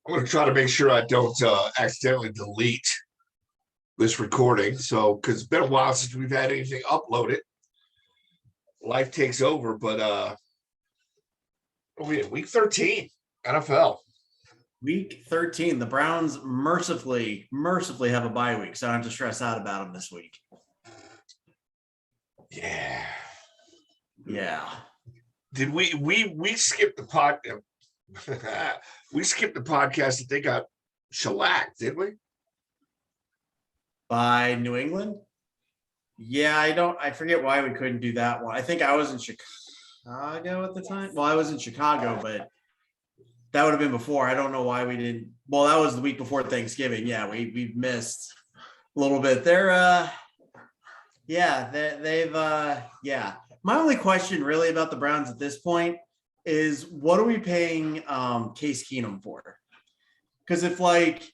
I'm going to try to make sure I don't accidentally delete this recording. So, because it's been a while since we've had anything uploaded. Life takes over, but we had week 13 NFL. Week 13. The Browns mercifully have a bye week, so I don't have to stress out about them this week. Yeah. Did we skip the podcast? We skipped the podcast that they got shellacked, did we? By New England? Yeah, I forget why we couldn't do that one. I think I was in Chicago at the time. Well, I was in Chicago, but that would have been before. I don't know why we didn't. Well, that was the week before Thanksgiving. Yeah, we missed a little bit. They've My only question really about the Browns at this point is what are we paying Case Keenum for? Because if like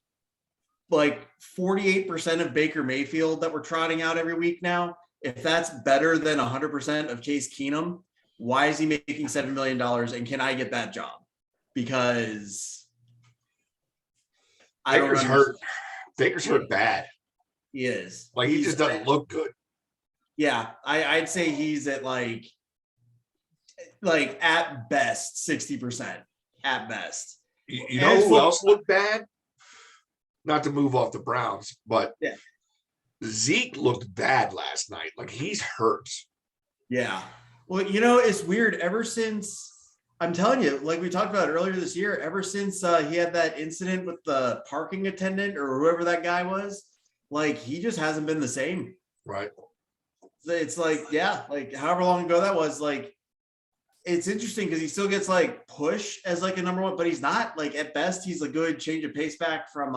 48% of Baker Mayfield that we're trotting out every week now, if that's better than 100% of Case Keenum, why is he making $7 million and can I get that job? Because Baker's hurt. Baker's hurt bad. He is. Like he just doesn't look good. Yeah, I'd say he's at like at best 60% at best. You know who else looked bad? Not to move off the Browns, but yeah, Zeke looked bad last night. Like he's hurt. Yeah. Well, it's weird. Ever since I'm telling you, like we talked about earlier this year, ever since he had that incident with the parking attendant or whoever that guy was, like he just hasn't been the same. Right. It's like, yeah, like however long ago that was, like, it's interesting because he still gets like push as like a number one, but he's not. Like at best, he's a good change of pace back from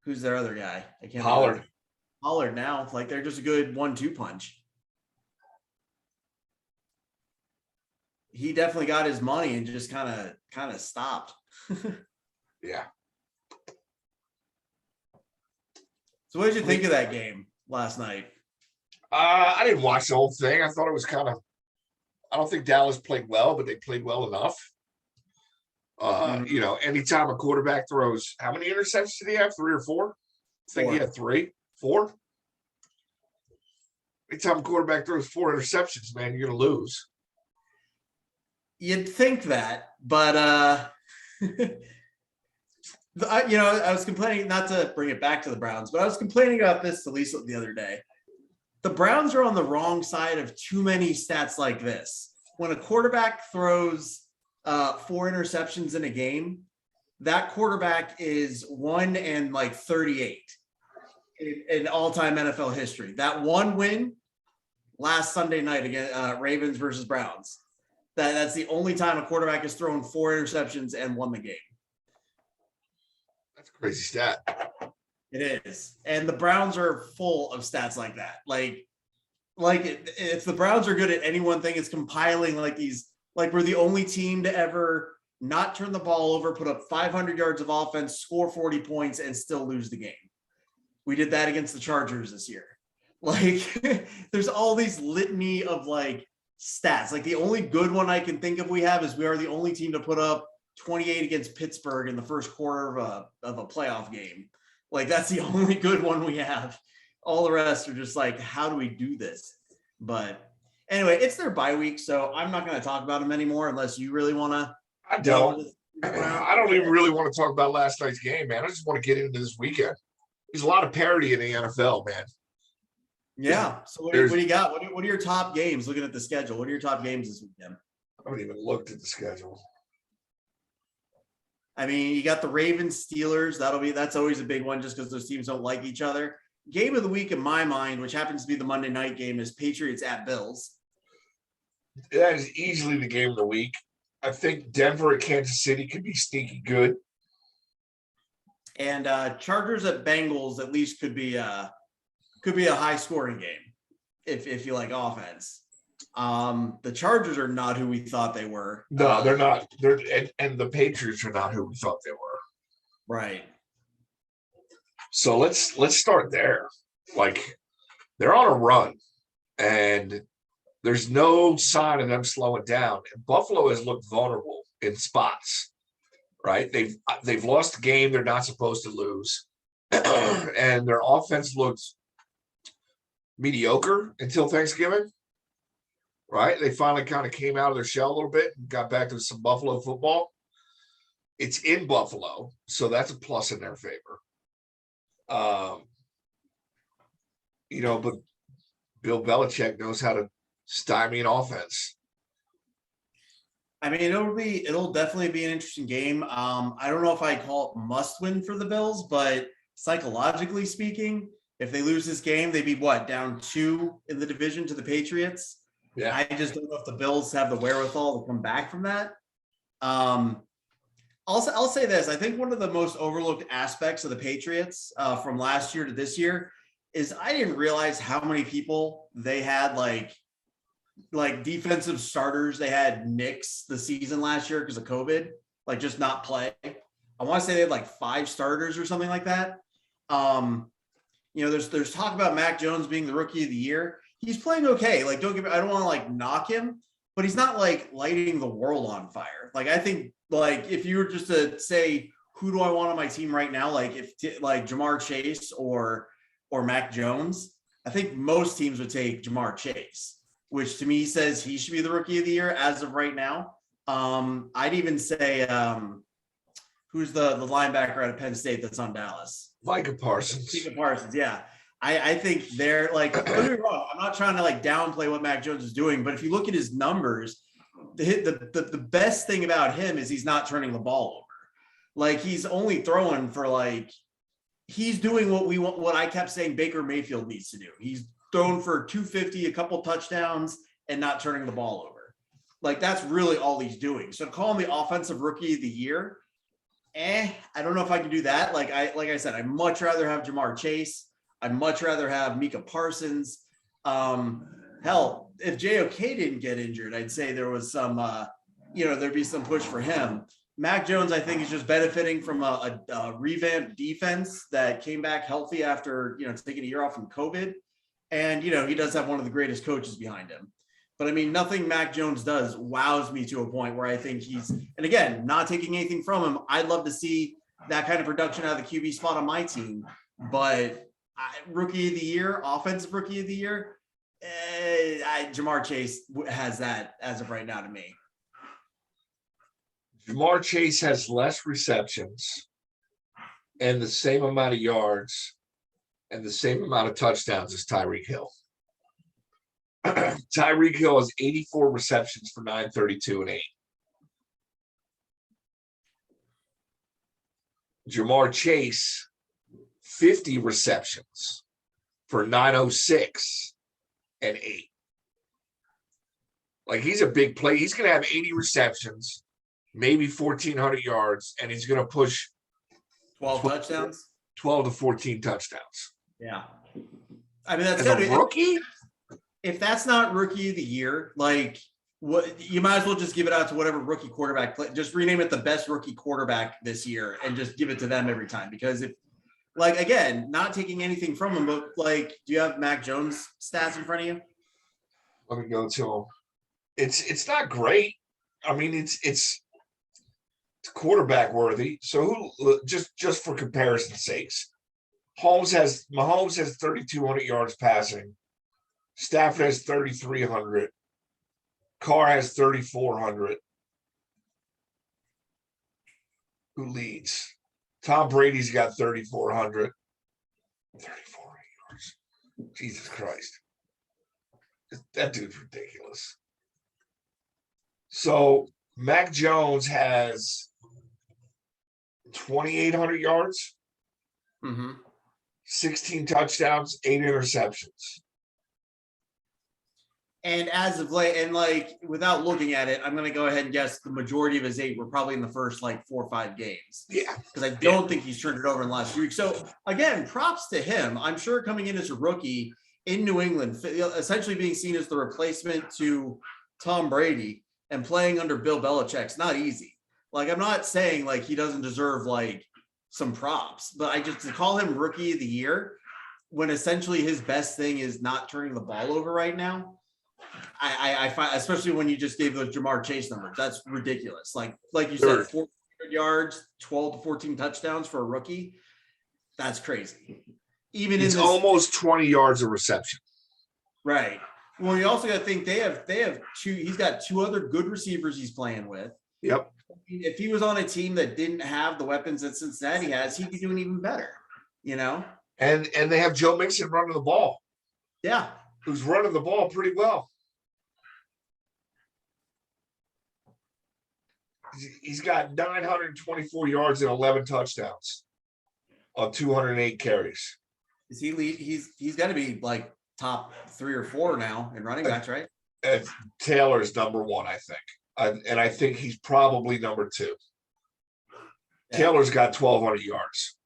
who's their other guy? I can't Pollard. Pollard now. Like they're just a good 1-2 punch. He definitely got his money and just kind of stopped. Yeah. So what did you think of that game last night? I didn't watch the whole thing. I thought it was I don't think Dallas played well, but they played well enough. Anytime a quarterback throws, how many interceptions did he have? 3 or 4? I think he had 3, 4. Anytime a quarterback throws 4 interceptions, man, you're going to lose. You'd think that, but I was complaining, not to bring it back to the Browns, but I was complaining about this to Lisa the other day. The Browns are on the wrong side of too many stats like this. When a quarterback throws 4 interceptions in a game, that quarterback is 1-38 in all-time NFL history. That one win last Sunday night against Ravens versus Browns. That's the only time a quarterback has thrown 4 interceptions and won the game. That's a crazy stat. It is. And the Browns are full of stats like that. If the Browns are good at any one thing, it's compiling like these, like we're the only team to ever not turn the ball over, put up 500 yards of offense, score 40 points, and still lose the game. We did that against the Chargers this year. Like there's all these litany of like stats. Like the only good one I can think of we have is we are the only team to put up 28 against Pittsburgh in the first quarter of a playoff game. Like that's the only good one we have. All the rest are just like, how do we do this? But anyway, it's their bye week, so I'm not going to talk about them anymore unless you really want to. I don't. I don't even really want to talk about last night's game, man. I just want to get into this weekend. There's a lot of parity in the NFL, man. Yeah. So what do you got? What are your top games? Looking at the schedule, what are your top games this weekend? I haven't even looked at the schedule. I mean, you got the Ravens, Steelers. That's always a big one just because those teams don't like each other. Game of the week in my mind, which happens to be the Monday night game, is Patriots at Bills. That is easily the game of the week. I think Denver at Kansas City could be sneaky good. And Chargers at Bengals at least could be a high scoring game if you like offense. The Chargers are not who we thought they were. No, they're not. And the Patriots are not who we thought they were. Right. So let's start there. Like they're on a run, and there's no sign of them slowing down. And Buffalo has looked vulnerable in spots. right? They've lost a game they're not supposed to lose, and their offense looks mediocre until Thanksgiving, right? They finally kind of came out of their shell a little bit and got back to some Buffalo football. It's in Buffalo, so that's a plus in their favor. But Bill Belichick knows how to stymie an offense. I mean, it'll definitely be an interesting game. I don't know if I call it must win for the Bills, but psychologically speaking, if they lose this game, they'd be down 2 in the division to the Patriots. Yeah. I just don't know if the Bills have the wherewithal to come back from that. I'll say this. I think one of the most overlooked aspects of the Patriots from last year to this year is I didn't realize how many people they had like defensive starters. They had Knicks the season last year because of COVID, like just not play. I want to say they had like 5 starters or something like that. There's talk about Mac Jones being the rookie of the year. He's playing okay. Like, I don't want to like knock him, but he's not like lighting the world on fire. Like, I think like if you were just to say, who do I want on my team right now? Like like Jamar Chase or Mac Jones, I think most teams would take Jamar Chase, which to me says he should be the rookie of the year as of right now. I'd even say, who's the linebacker out of Penn State that's on Dallas? Micah Parsons. Yeah. I think they're like, don't get me wrong, I'm not trying to like downplay what Mac Jones is doing, but if you look at his numbers, the best thing about him is he's not turning the ball over. Like, he's only throwing for like, he's doing what I kept saying Baker Mayfield needs to do. He's thrown for 250, a couple touchdowns, and not turning the ball over. Like, that's really all he's doing. So to call him the offensive rookie of the year, I don't know if I can do that. Like I said, I'd much rather have Jamar Chase. I'd much rather have Micah Parsons. Hell, if JOK didn't get injured, I'd say there was some, there'd be some push for him. Mac Jones, I think, is just benefiting from a revamped defense that came back healthy after, taking a year off from COVID. And, he does have one of the greatest coaches behind him. But I mean, nothing Mac Jones does wows me to a point where I think and again, not taking anything from him, I'd love to see that kind of production out of the QB spot on my team. But rookie of the year, offensive rookie of the year, Jamar Chase has that as of right now to me. Jamar Chase has less receptions and the same amount of yards and the same amount of touchdowns as Tyreek Hill. Tyreek Hill has 84 receptions for 932 and 8. Jamar Chase, 50 receptions for 906 and 8. Like, he's a big play. He's going to have 80 receptions, maybe 1,400 yards, and he's going to push 12 touchdowns, 12 to 14 touchdowns. Yeah. I mean, that's a rookie. If that's not rookie of the year, like, what, you might as well just give it out to whatever rookie quarterback play. Just rename it the best rookie quarterback this year and just give it to them every time. Because if, like, again, not taking anything from him, but like, do you have Mac Jones stats in front of you? Let me go to him. It's not great. I mean, it's quarterback worthy. So who, just for comparison's sakes, Mahomes has 3,200 yards passing. Stafford has 3,300. Carr has 3,400. Who leads? Tom Brady's got 3,400. 3,400 yards. Jesus Christ. That dude's ridiculous. So Mac Jones has 2,800 yards, 16 touchdowns, 8 interceptions. And as of late, and like, without looking at it, I'm going to go ahead and guess the majority of his 8 were probably in the first like 4 or 5 games. Yeah. Because I don't think he's turned it over in the last few weeks. So again, props to him. I'm sure coming in as a rookie in New England, essentially being seen as the replacement to Tom Brady and playing under Bill Belichick's not easy. Like, I'm not saying like he doesn't deserve like some props, but to call him rookie of the year when essentially his best thing is not turning the ball over right now, I find, especially when you just gave those Jamar Chase numbers, that's ridiculous. Like you said, 1,400 yards, 12 to 14 touchdowns for a rookie. That's crazy. Even It's in this, almost 20 yards of reception. right. Well, you also got to think they have two. He's got two other good receivers he's playing with. Yep. If he was on a team that didn't have the weapons that Cincinnati has, he'd be doing even better. And they have Joe Mixon running the ball. Yeah. Who's running the ball pretty well. He's got 924 yards and 11 touchdowns on 208 carries. Is he lead? He's got to be like top 3 or 4 now in running backs, right? And Taylor's number 1, I think. And I think he's probably number 2. Yeah. Taylor's got 1,200 yards.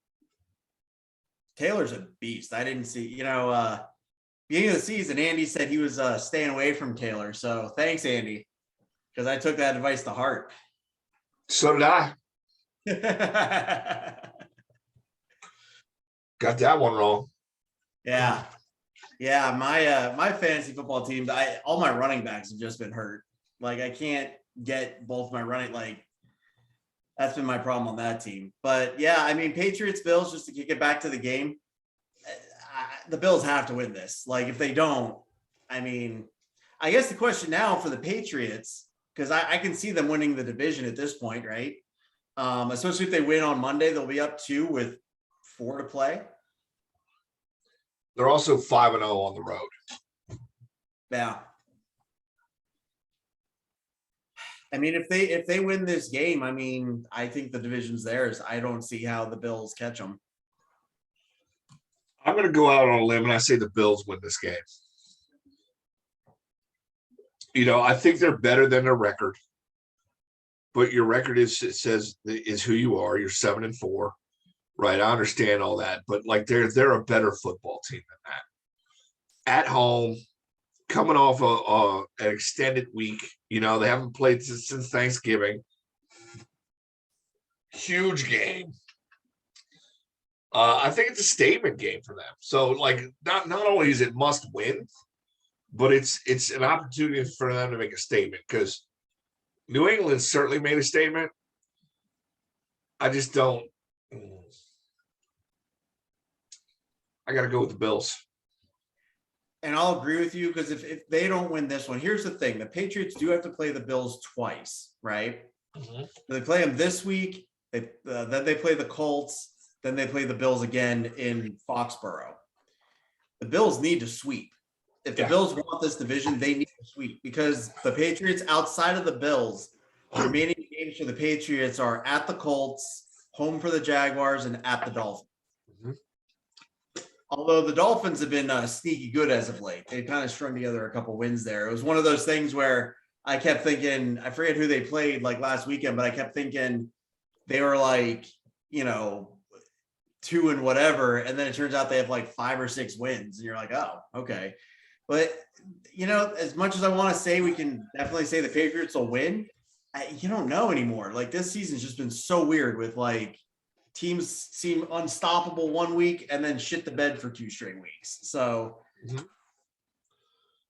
Taylor's a beast. I didn't see, beginning of the season, Andy said he was staying away from Taylor. So thanks, Andy, because I took that advice to heart. So did I. Got that one wrong. Yeah. Yeah. My fantasy football teams, all my running backs have just been hurt. Like I can't get both my running, like that's been my problem on that team. But yeah, I mean, Patriots, Bills, just to kick it back to the game, the Bills have to win this. Like if they don't, I mean, I guess the question now for the Patriots, because I can see them winning the division at this point, right? Especially if they win on Monday, they'll be up 2 with 4 to play. They're also 5-0 on the road. Yeah. I mean, if they win this game, I mean, I think the division's theirs. I don't see how the Bills catch them. I'm going to go out on a limb and I say the Bills win this game. I think they're better than their record, but your record is who you are. You're 7-4, right? I understand all that, but like they're a better football team than that. At home, coming off an extended week, they haven't played since Thanksgiving. Huge game. I think it's a statement game for them. So, like, not only is it must win, but it's an opportunity for them to make a statement because New England certainly made a statement. I just don't. I got to go with the Bills. And I'll agree with you because if they don't win this one, here's the thing. The Patriots do have to play the Bills twice, right? Mm-hmm. They play them this week. Then they play the Colts. Then they play the Bills again in Foxborough. The Bills need to sweep. If the Bills want this division, they need to sweep because the Patriots outside of the Bills, the remaining games for the Patriots are at the Colts, home for the Jaguars, and at the Dolphins. Mm-hmm. Although the Dolphins have been sneaky good as of late. They've kind of strung together a couple wins there. It was one of those things where I kept thinking, I forget who they played like last weekend, but I kept thinking they were like, 2 and whatever. And then it turns out they have like 5 or 6 wins. And you're like, oh, okay. But, as much as I want to say we can definitely say the Patriots will win, you don't know anymore. Like this season's just been so weird with like teams seem unstoppable one week and then shit the bed for 2 straight weeks. So,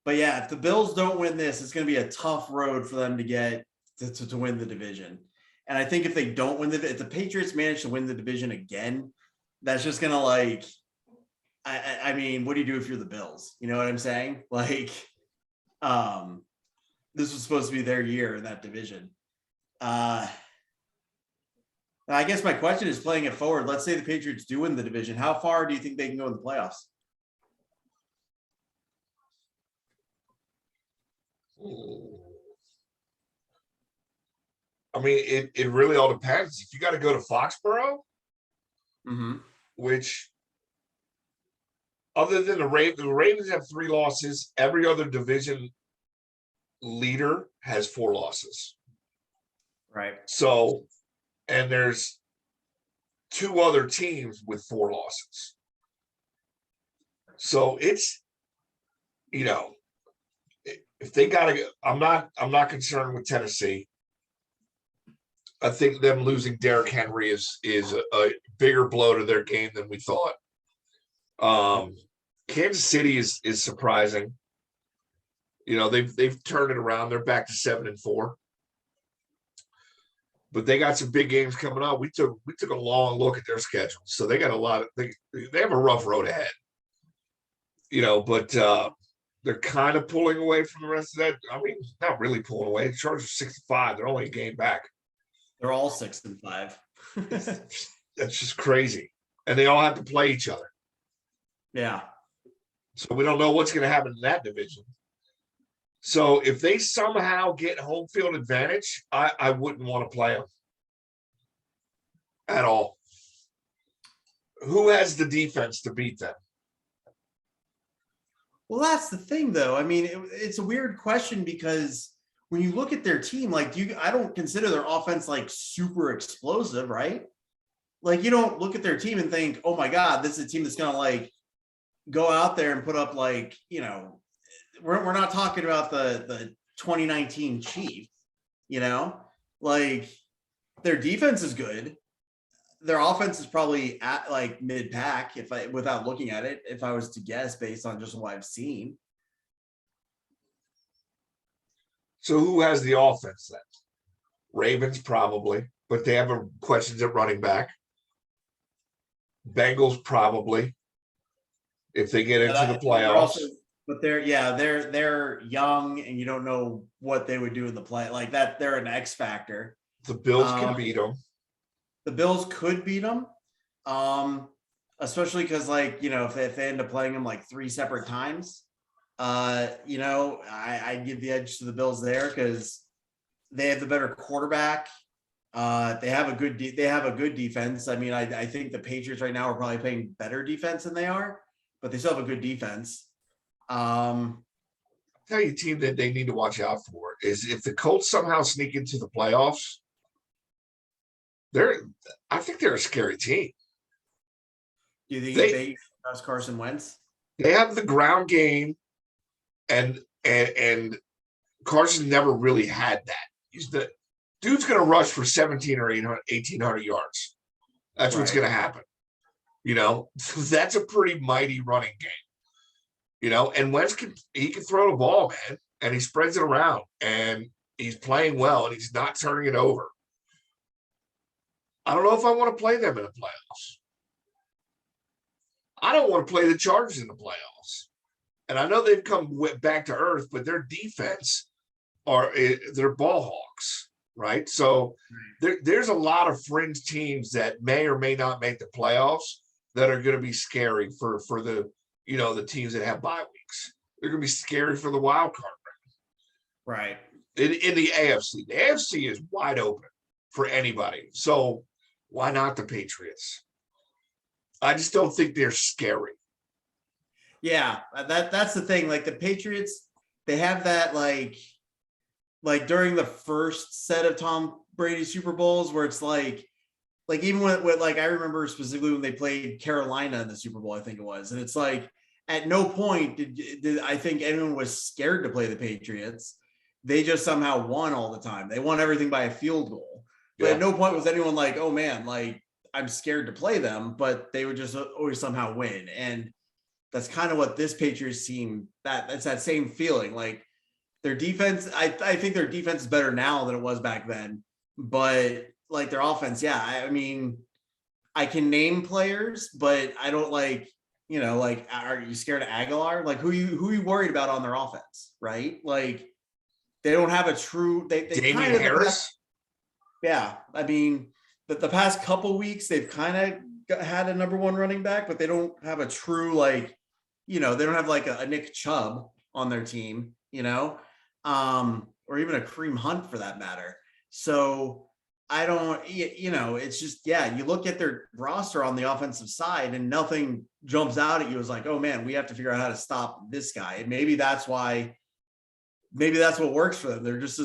But yeah, if the Bills don't win this, it's going to be a tough road for them to get to win the division. And I think if they don't win if the Patriots manage to win the division again, that's just going to like, I mean, what do you do if you're the Bills? You know what I'm saying? Like, this was supposed to be their year in that division. I guess my question is playing it forward. Let's say the Patriots do win the division. How far do you think they can go in the playoffs? I mean, it really all depends. If you got to go to Foxborough, which other than the Ravens have 3 losses. Every other division leader has 4 losses. Right. So, and there's 2 other teams with 4 losses. So it's, if they got to, I'm not concerned with Tennessee. I think them losing Derrick Henry is a bigger blow to their game than we thought. Kansas City is surprising. They've turned it around. They're back to 7-4. but they got some big games coming up. We took a long look at their schedule, so they got a lot of they have a rough road ahead, but they're kind of pulling away from the rest of that. I mean, not really pulling away. The Chargers are 65. They're only a game back. They're all 6-5. That's just crazy. And they all have to play each other. Yeah. So we don't know what's going to happen in that division. So if they somehow get home field advantage, I wouldn't want to play them at all. Who has the defense to beat them? Well, that's the thing, though. I mean, it's a weird question because when you look at their team, like I don't consider their offense like super explosive, right? Like you don't look at their team and think, oh my God, this is a team that's going to like go out there and put up like, we're not talking about the 2019 Chiefs, like their defense is good. Their offense is probably at like mid-pack without looking at it, if I was to guess based on just what I've seen. So who has the offense then? Ravens probably, but they have questions at running back. Bengals probably, if they get into the playoffs. But they're young and you don't know what they would do in the play like that. They're an X factor. The Bills can beat them. The Bills could beat them, especially because if they end up playing them like 3 separate times, I give the edge to the Bills there because they have the better quarterback. They have a good defense. I mean, I think the Patriots right now are probably playing better defense than they are, but they still have a good defense. I'll tell you, a team that they need to watch out for is if the Colts somehow sneak into the playoffs. I think they're a scary team. Do you think they trust Carson Wentz? They have the ground game, and Carson never really had that. He's the dude's going to rush for 1,700 or 1,800 yards. That's what's going to happen. That's a pretty mighty running game. And Wentz can throw the ball, man, and he spreads it around, and he's playing well, and he's not turning it over. I don't know if I want to play them in the playoffs. I don't want to play the Chargers in the playoffs. And I know they've come back to earth, but their defense they're ball hawks, right? So there's a lot of fringe teams that may or may not make the playoffs that are going to be scary for the the teams that have bye weeks. They're going to be scary for the wild card round. Right. In the AFC. The AFC is wide open for anybody. So why not the Patriots? I just don't think they're scary. Yeah, that's the thing. Like the Patriots, they have that like during the first set of Tom Brady Super Bowls where it's like even with like I remember specifically when they played Carolina in the Super Bowl, I think it was, and it's like at no point did I think anyone was scared to play the Patriots. They just somehow won all the time. They won everything by a field goal. But at no point was anyone like, oh man, like I'm scared to play them, but they would just always somehow win. And that's kind of what this Patriots team, that's that same feeling. Like their defense, I think their defense is better now than it was back then. But like their offense, yeah. I mean, I can name players, but I don't like, are you scared of Aguilar? Like who are you worried about on their offense, right? Like they don't have a true they Damian kind of Harris. Yeah, I mean, the past couple weeks they've kind of had a number 1 running back, but they don't have a true they don't have like a Nick Chubb on their team, or even a Kareem Hunt for that matter. So I don't, it's just you look at their roster on the offensive side and nothing jumps out at you as like, oh man, we have to figure out how to stop this guy. And maybe that's what works for them. They're just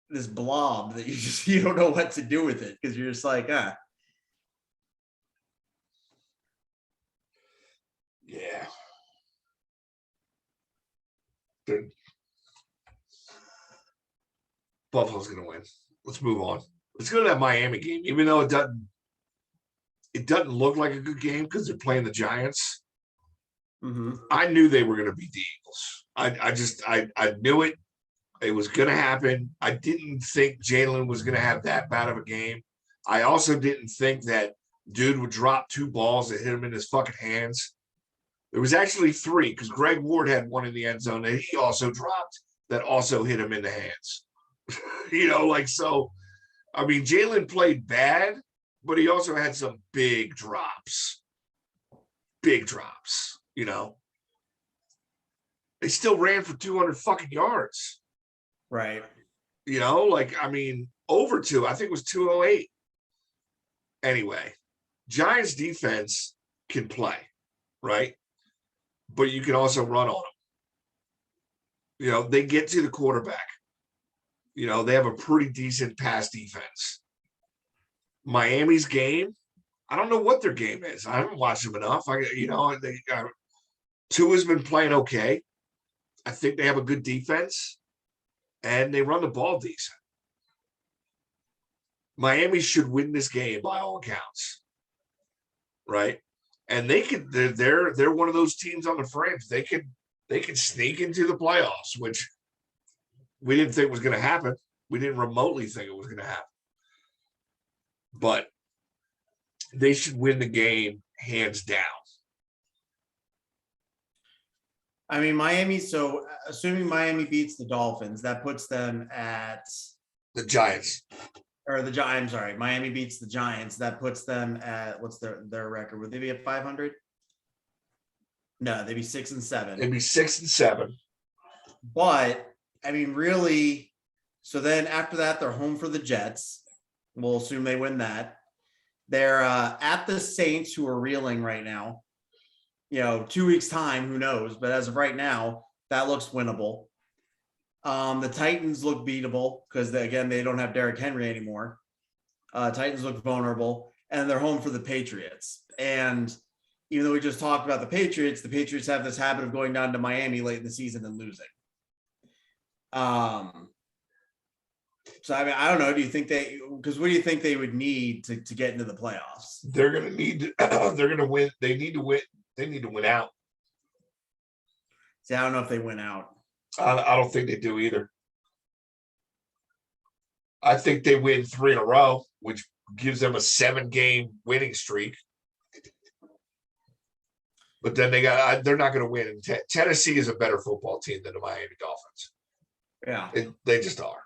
this blob that you don't know what to do with it because you're just like, Yeah. Buffalo's going to win. Let's move on. Let's go to that Miami game, even though it doesn't look like a good game because they're playing the Giants. Mm-hmm. I knew they were going to beat the Eagles. I knew it. It was going to happen. I didn't think Jalen was going to have that bad of a game. I also didn't think that dude would drop 2 balls that hit him in his fucking hands. There was actually 3 because Greg Ward had one in the end zone that he also dropped that also hit him in the hands. So, I mean, Jalen played bad, but he also had some big drops. Big drops, They still ran for 200 fucking yards. Right. Over 2, I think it was 208. Anyway, Giants defense can play, right? But you can also run on them. They get to the quarterback. They have a pretty decent pass defense. Miami's game, I don't know what their game is. I haven't watched them enough. Tua's been playing okay. I think they have a good defense, and they run the ball decent. Miami should win this game by all accounts, right? And they're one of those teams on the fringe. They could sneak into the playoffs, which we didn't think was going to happen. We didn't remotely think it was going to happen. But they should win the game hands down. I mean, Miami. So assuming Miami beats the Dolphins, that puts them at the Giants. I'm sorry. Miami beats the Giants. That puts them at what's their record? Would they be at 500? No, they'd be 6-7. They'd be 6-7. But I mean, really. So then after that, they're home for the Jets. We'll assume they win that. They're at the Saints, who are reeling right now. 2 weeks time, who knows? But as of right now, that looks winnable. The Titans look beatable because they don't have Derrick Henry anymore. Titans look vulnerable, and they're home for the Patriots. And even though we just talked about the Patriots have this habit of going down to Miami late in the season and losing. So I mean, I don't know. Do you think what do you think they would need to get into the playoffs? They're going to need. They're going to win. They need to win. They need to win out. See, I don't know if they win out. I don't think they do either. I think they win 3 in a row, which gives them a 7-game winning streak. But then they're not going to win. Tennessee is a better football team than the Miami Dolphins. Yeah. They just are.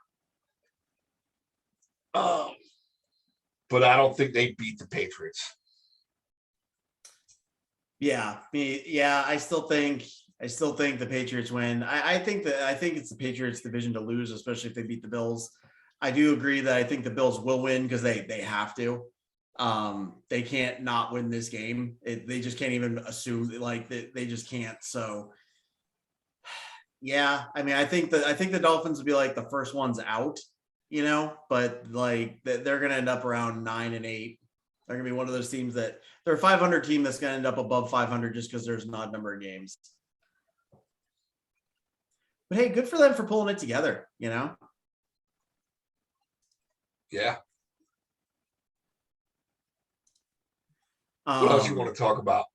But I don't think they beat the Patriots. Yeah. I still think the Patriots win. I think it's the Patriots' division to lose, especially if they beat the Bills. I do agree that I think the Bills will win because they have to. They can't not win this game. They just can't even assume they just can't. So yeah, I mean, I think the Dolphins will be like the first ones out, but they're going to end up around 9-8. They're going to be one of those teams that they're a 500 team that's going to end up above 500 just because there's not a number of games. But hey, good for them for pulling it together, Yeah. What else you want to talk about?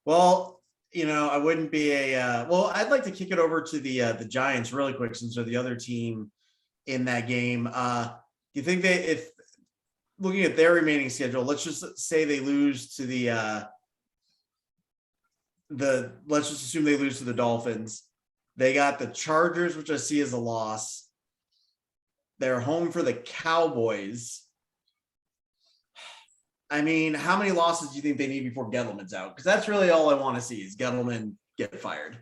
Well, I wouldn't be I'd like to kick it over to the Giants really quick since they're the other team in that game. Do you think if looking at their remaining schedule, let's just say they lose to let's just assume they lose to the Dolphins. They got the Chargers, which I see as a loss. They're home for the Cowboys. I mean, how many losses do you think they need before Gettleman's out? Because that's really all I want to see is Gettleman get fired.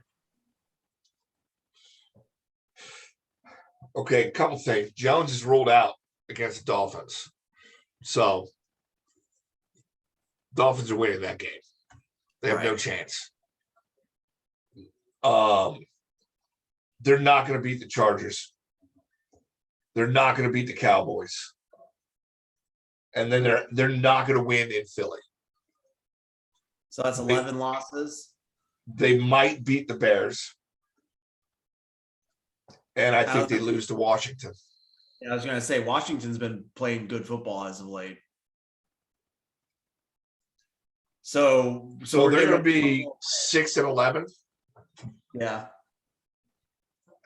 Okay, a couple things. Jones is ruled out against the Dolphins. So Dolphins are winning that game. They have no chance. They're not going to beat the Chargers. They're not going to beat the Cowboys. And then they're not going to win in Philly. So that's 11 losses. They might beat the Bears. And I think they lose to Washington. Yeah, I was going to say Washington's been playing good football as of late. So they're going to be 6-11. Yeah.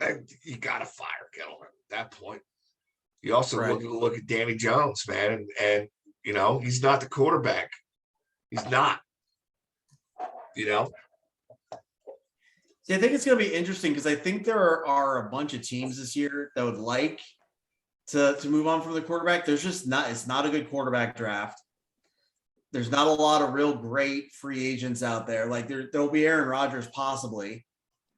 And you got to fire Gettleman at that point. You also Right. look at Danny Jones, man, and you know he's not the quarterback. He's not. You know. See, I think it's going to be interesting because I think there are a bunch of teams this year that would like to move on from the quarterback. There's just not. It's not a good quarterback draft. There's not a lot of real great free agents out there. Like there'll be Aaron Rodgers possibly,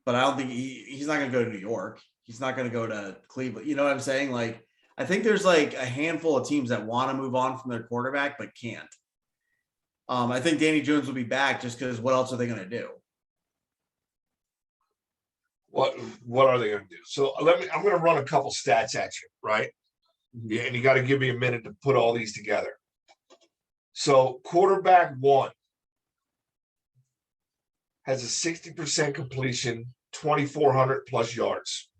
but I don't think he's not going to go to New York. He's not going to go to Cleveland. You know what I'm saying? Like I think there's like a handful of teams that want to move on from their quarterback but can't. I think Danny Jones will be back just because what else are they going to do? What are they going to do? So I'm going to run a couple stats at you, right? Yeah, and you got to give me a minute to put all these together. So quarterback one has a 60% completion, 2,400 plus yards,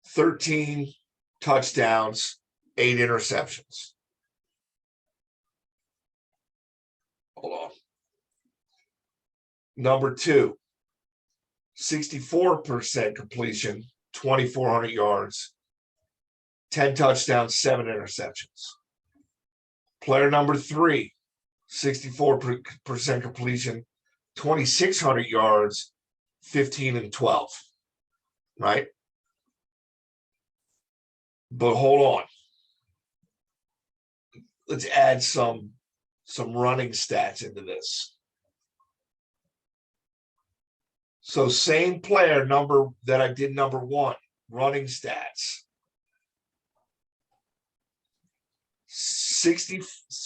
13 touchdowns, 8 interceptions. Hold on. Number two, 64% completion, 2,400 yards, 10 touchdowns, 7 interceptions. Player number three, 64% completion, 2,600 yards, 15 and 12. Right? But hold on. Let's add some running stats into this. So same player number that I did number one, running stats. 60,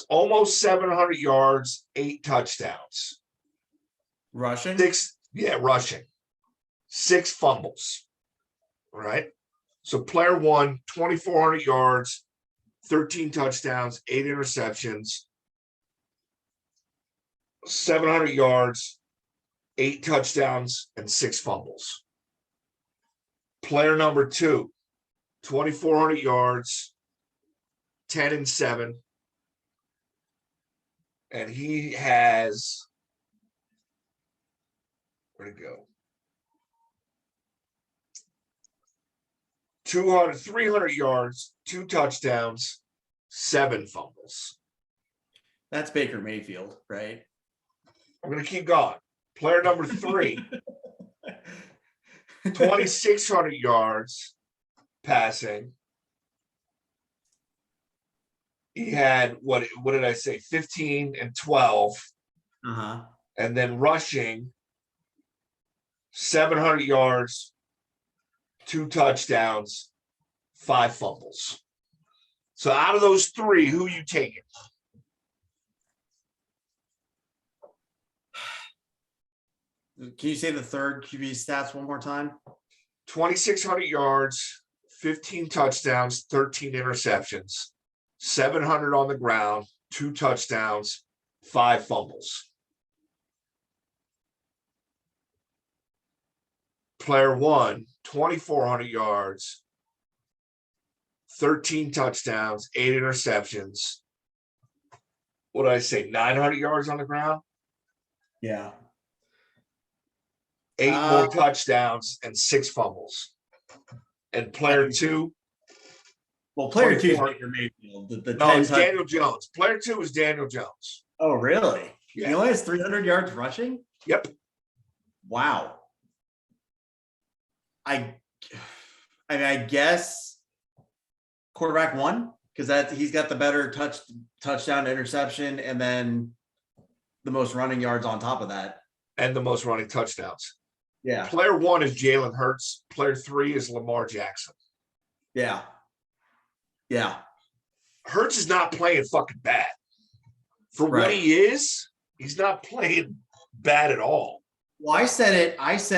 almost 700 yards, 8 touchdowns. Rushing? Rushing. 6 fumbles. Right? So player one, 2,400 yards, 13 touchdowns, 8 interceptions, 700 yards, 8 touchdowns, and 6 fumbles. Player number two, 2,400 yards, 10 and 7. And he has, where'd it go? 300 yards, 2 touchdowns, 7 fumbles. That's Baker Mayfield, right? I'm going to keep going. Player number three, 2,600 yards passing. He had, what did I say, 15 and 12. Uh-huh. And then rushing, 700 yards, 2 touchdowns, 5 fumbles. So out of those 3, who are you taking? Can you say the third QB stats one more time? 2,600 yards, 15 touchdowns, 13 interceptions, 700 on the ground, 2 touchdowns, 5 fumbles. Player one, 2,400 yards, 13 touchdowns, 8 interceptions. What did I say? 900 yards on the ground? Yeah. 8 more touchdowns and 6 fumbles. And player two. Well, player two is Baker Mayfield. No, it's Daniel Jones. Player two is Daniel Jones. Oh, really? Yeah. He only has 300 yards rushing? Yep. Wow. I mean, I guess quarterback one, because he's got the better touchdown to interception, and then the most running yards on top of that. And the most running touchdowns. Yeah. Player one is Jalen Hurts. Player three is Lamar Jackson. Yeah. Yeah. Hurts is not playing fucking bad. For what he is, he's not playing bad at all. Well, I said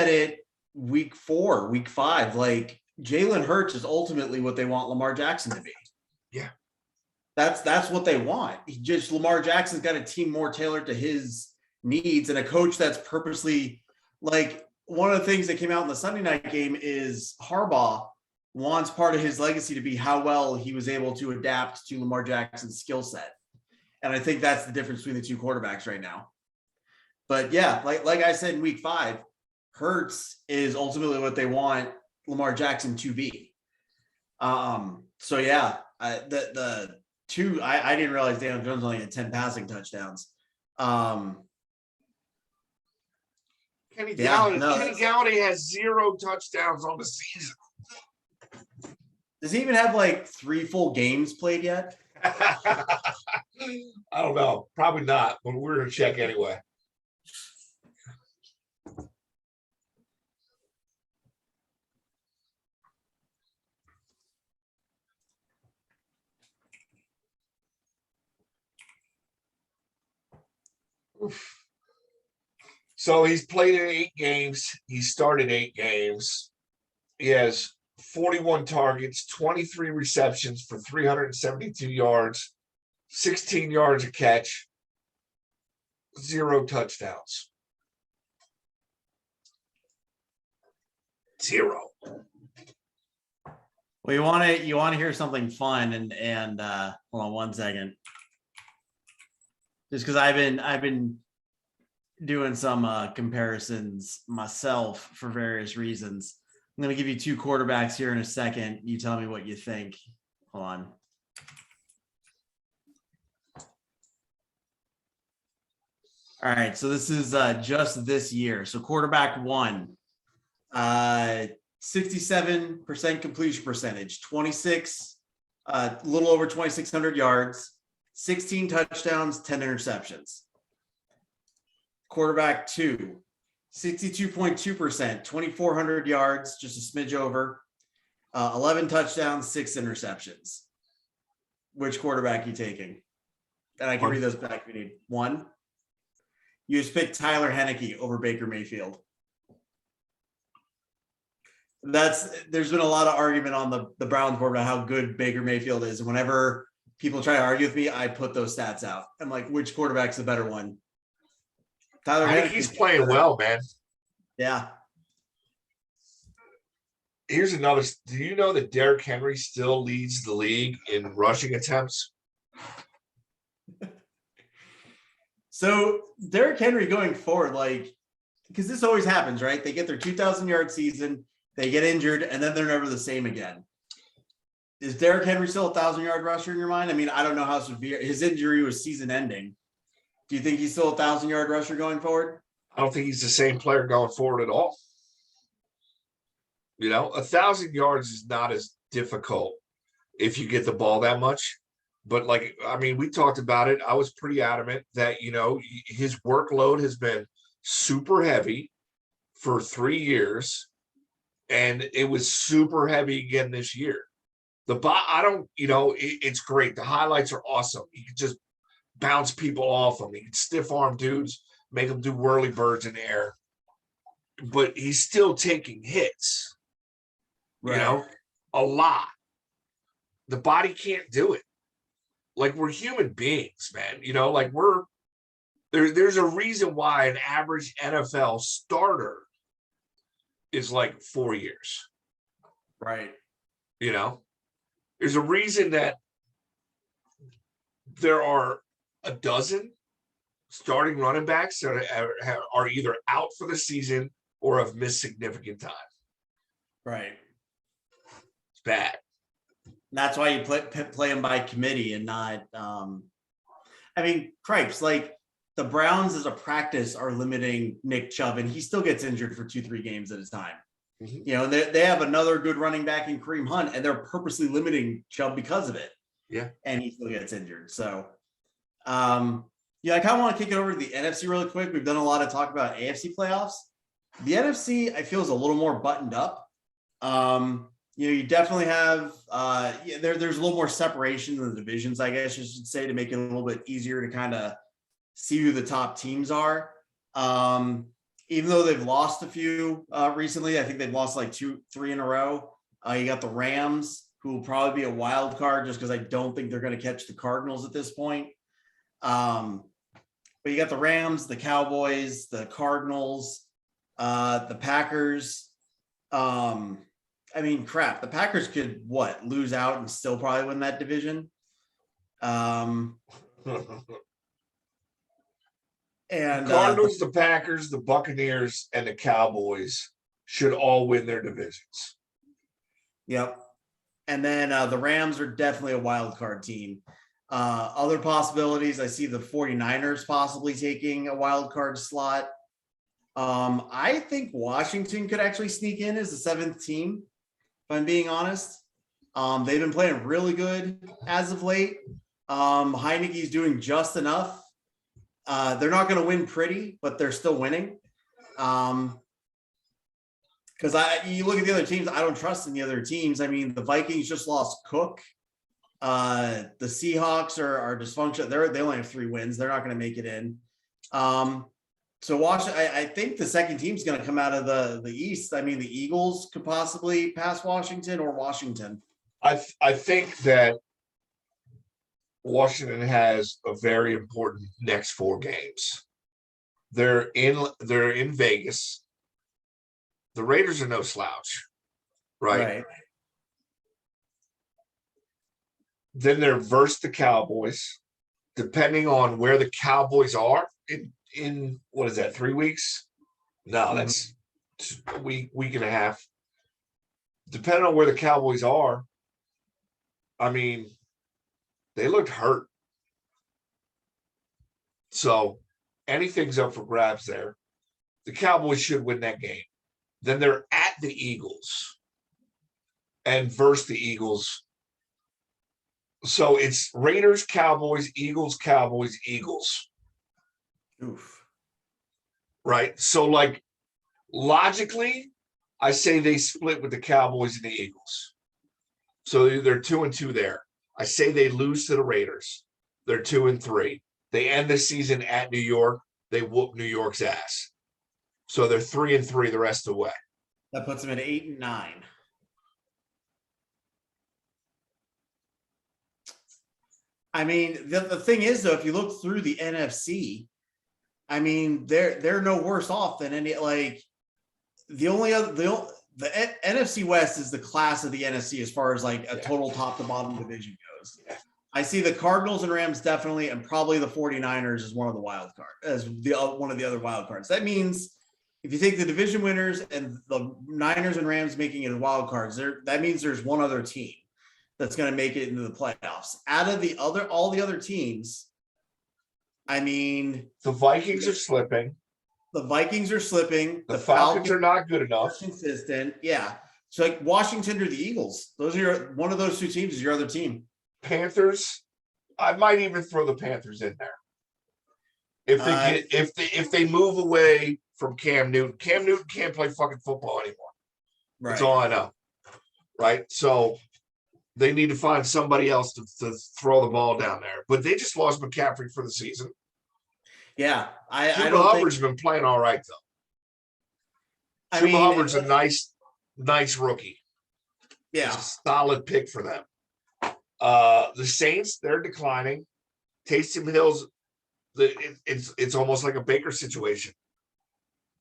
it week 4, week 5. Like Jalen Hurts is ultimately what they want Lamar Jackson to be. Yeah. That's what they want. Lamar Jackson's got a team more tailored to his needs and a coach that's purposely, like, one of the things that came out in the Sunday night game is Harbaugh wants part of his legacy to be how well he was able to adapt to Lamar Jackson's skill set. And I think that's the difference between the two quarterbacks right now. But yeah, like I said in week 5, Hurts is ultimately what they want Lamar Jackson to be. So yeah, the two, I didn't realize Daniel Jones only had 10 passing touchdowns. Kenny Yeah, Galladay, no, Kenny Galladay has 0 touchdowns on the season. does he even have like 3 full games played yet? I don't know. Probably not, but we're going to check anyway. Oof. So he's played in 8 games. He started 8 games. He has 41 targets, 23 receptions for 372 yards, 16 yards a catch, 0 touchdowns. 0. Well, you want to hear something fun and hold on one second. Just because I've been doing some comparisons myself for various reasons. I'm going to give you 2 quarterbacks here in a second. You tell me what you think. Hold on. All right, so this is just this year. So quarterback 1, 67% completion percentage, 26, a little over 2,600 yards, 16 touchdowns, 10 interceptions. Quarterback 2, 62.2%, 2,400 yards, just a smidge over, 11 touchdowns, 6 interceptions. Which quarterback are you taking? And I can read those back if you need. 1. You just picked Tyler Heineke over Baker Mayfield. There's been a lot of argument on the Browns board about how good Baker Mayfield is. And whenever people try to argue with me, I put those stats out. I'm like, which quarterback's the better one? Tyler Heineke. He's playing well, man. Yeah. Here's another. Do you know that Derrick Henry still leads the league in rushing attempts? So Derrick Henry going forward, like, because this always happens, right? They get their 2,000-yard season, they get injured, and then they're never the same again. Is Derrick Henry still a 1,000-yard rusher in your mind? I mean, I don't know how severe his injury was, season-ending. Do you think he's still a 1,000-yard rusher going forward? I don't think he's the same player going forward at all. 1,000 yards is not as difficult if you get the ball that much. But we talked about it. I was pretty adamant that, his workload has been super heavy for 3 years. And it was super heavy again this year. It's great. The highlights are awesome. You can just bounce people off them. You can stiff arm dudes, make them do whirly birds in the air. But he's still taking hits, Right. A lot. The body can't do it. We're human beings, man. There's a reason why an average NFL starter is 4 years. Right. There's a reason that there are a dozen starting running backs that are either out for the season or have missed significant time. Right. It's bad. That's why you play them by committee and not. Cripes, the Browns as a practice are limiting Nick Chubb, and he still gets injured for 2-3 games at a time. Mm-hmm. They have another good running back in Kareem Hunt, and they're purposely limiting Chubb because of it. Yeah, and he still gets injured. So, I kind of want to kick it over to the NFC really quick. We've done a lot of talk about AFC playoffs. The NFC, I feel, is a little more buttoned up. You definitely have there's a little more separation in the divisions, I guess you should say, to make it a little bit easier to kind of see who the top teams are. Even though they've lost a few recently, I think they've lost 2-3 in a row. You got the Rams, who will probably be a wild card just because I don't think they're going to catch the Cardinals at this point. But you got the Rams, the Cowboys, the Cardinals, the Packers. The Packers could lose out and still probably win that division. And Cardinals, the Packers, the Buccaneers, and the Cowboys should all win their divisions. yep. And then the Rams are definitely a wild card team. Other possibilities, I see the 49ers possibly taking a wild card slot. I think Washington could actually sneak in as the seventh team, if I'm being honest. They've been playing really good as of late. Heineke's doing just enough. They're not going to win pretty, but they're still winning. Because you look at the other teams, I don't trust in the other teams. I mean, the Vikings just lost Cook. The Seahawks are dysfunctional. They only have 3 wins. They're not going to make it in. So Washington, I think the second team's going to come out of the East. I mean, the Eagles could possibly pass Washington or Washington. I think that Washington has a very important next 4 games. They're in Vegas. The Raiders are no slouch, right? Then they're versus the Cowboys. Depending on where the Cowboys are in what is that, 3 weeks? No, that's a week and a half. Depending on where the Cowboys are, I mean, they looked hurt. So anything's up for grabs there. The Cowboys should win that game. Then they're at the Eagles and versus the Eagles. So it's Raiders, Cowboys, Eagles, Cowboys, Eagles. Oof. Right. So, like, logically, I say they split with the Cowboys and the Eagles. So they're 2-2 there. I say they lose to the Raiders. They're 2-3. They end the season at New York. They whoop New York's ass. So they're 3-3 the rest of the way. That puts them at 8-9. I mean, the thing is, though, if you look through the NFC, I mean, they're no worse off than any, like, the NFC West is the class of the NFC as far as like a total top to bottom division goes. I see the Cardinals and Rams definitely, and probably the 49ers as one of the wild cards, as one of the other wild cards. That means if you take the division winners and the Niners and Rams making it as wild cards, that means there's one other team that's going to make it into the playoffs. Out of all the other teams, I mean, the Vikings are slipping. The Vikings are slipping. The Falcons are not good enough. Consistent. Yeah. So like Washington or the Eagles. Those are one of those 2 teams is your other team. Panthers. I might even throw the Panthers in there. If they move away from Cam Newton. Cam Newton can't play fucking football anymore. Right. That's all I know. Right. So they need to find somebody else to throw the ball down there. But they just lost McCaffrey for the season. Yeah, I don't Hubbard's been playing all right though. Chuba Hubbard's a nice rookie. Yeah, it's a solid pick for them. The Saints, they're declining. Taysom Hill's it's almost like a Baker situation.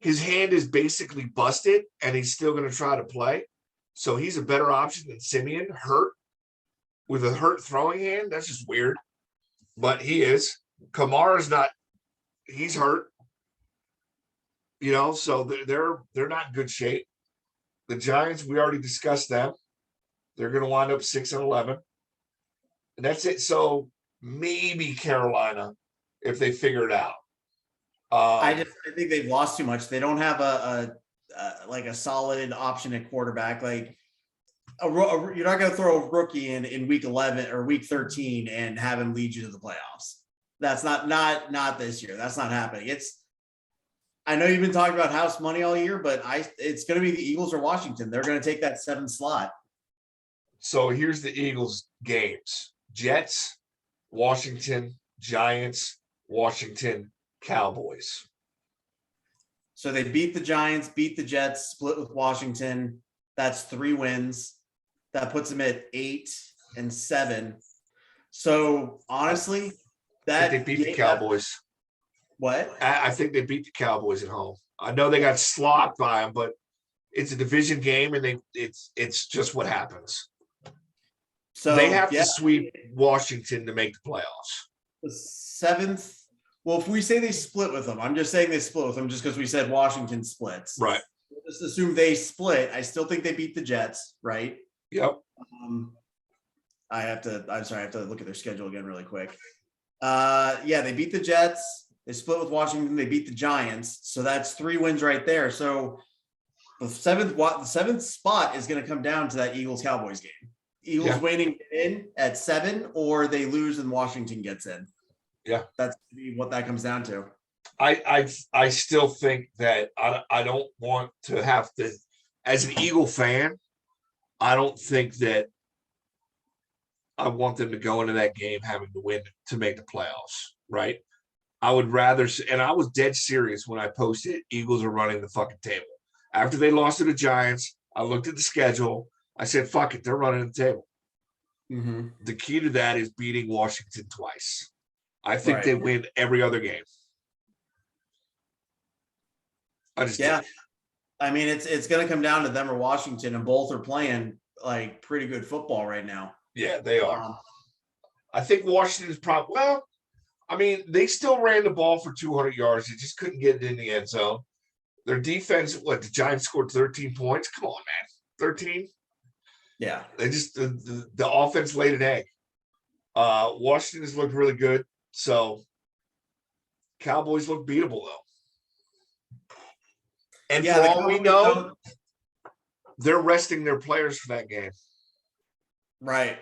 His hand is basically busted, and he's still going to try to play. So he's a better option than Simeon, hurt with a hurt throwing hand. That's just weird, but he is. Kamara's not. He's hurt, so they're not in good shape. The Giants, we already discussed them. They're going to wind up 6-11, and that's it. So maybe Carolina, if they figure it out. I think they've lost too much. They don't have a solid option at quarterback. Like you're not going to throw a rookie in week 11 or week 13 and have him lead you to the playoffs. That's not this year. That's not happening. I know you've been talking about house money all year, but it's going to be the Eagles or Washington. They're going to take that 7th slot. So here's the Eagles games: Jets, Washington, Giants, Washington, Cowboys. So they beat the Giants, beat the Jets, split with Washington. That's 3 wins. That puts them at 8-7. So honestly, they beat the Cowboys. What? I think they beat the Cowboys at home. I know they got slopped by them, but it's a division game, and it's just what happens. So they have to sweep Washington to make the playoffs. The 7th Well, if we say they split with them, I'm just saying they split with them just because we said Washington splits. Right. Just assume they split. I still think they beat the Jets, right? Yep. I'm sorry, I have to look at their schedule again really quick. Yeah, they beat the Jets. They split with Washington. They beat the Giants. So that's 3 wins right there. So the seventh spot is going to come down to that Eagles Cowboys game. Eagles winning in at 7, or they lose and Washington gets in. Yeah, that's what that comes down to. I still think that I don't want to have to, as an Eagle fan, I don't think that I want them to go into that game having to win to make the playoffs, right? I would rather, and I was dead serious when I posted Eagles are running the fucking table. After they lost to the Giants, I looked at the schedule. I said, fuck it, they're running the table. Mm-hmm. The key to that is beating Washington twice. I think they win every other game. I mean, it's going to come down to them or Washington, and both are playing like pretty good football right now. Yeah, they are. I think Washington's probably, well, I mean, they still ran the ball for 200 yards. They just couldn't get it in the end zone. Their defense, the Giants scored 13 points. Come on, man. 13? Yeah. They just, the offense laid an egg. Washington has looked really good. So Cowboys look beatable, though. And for all we know, they're resting their players for that game. Right.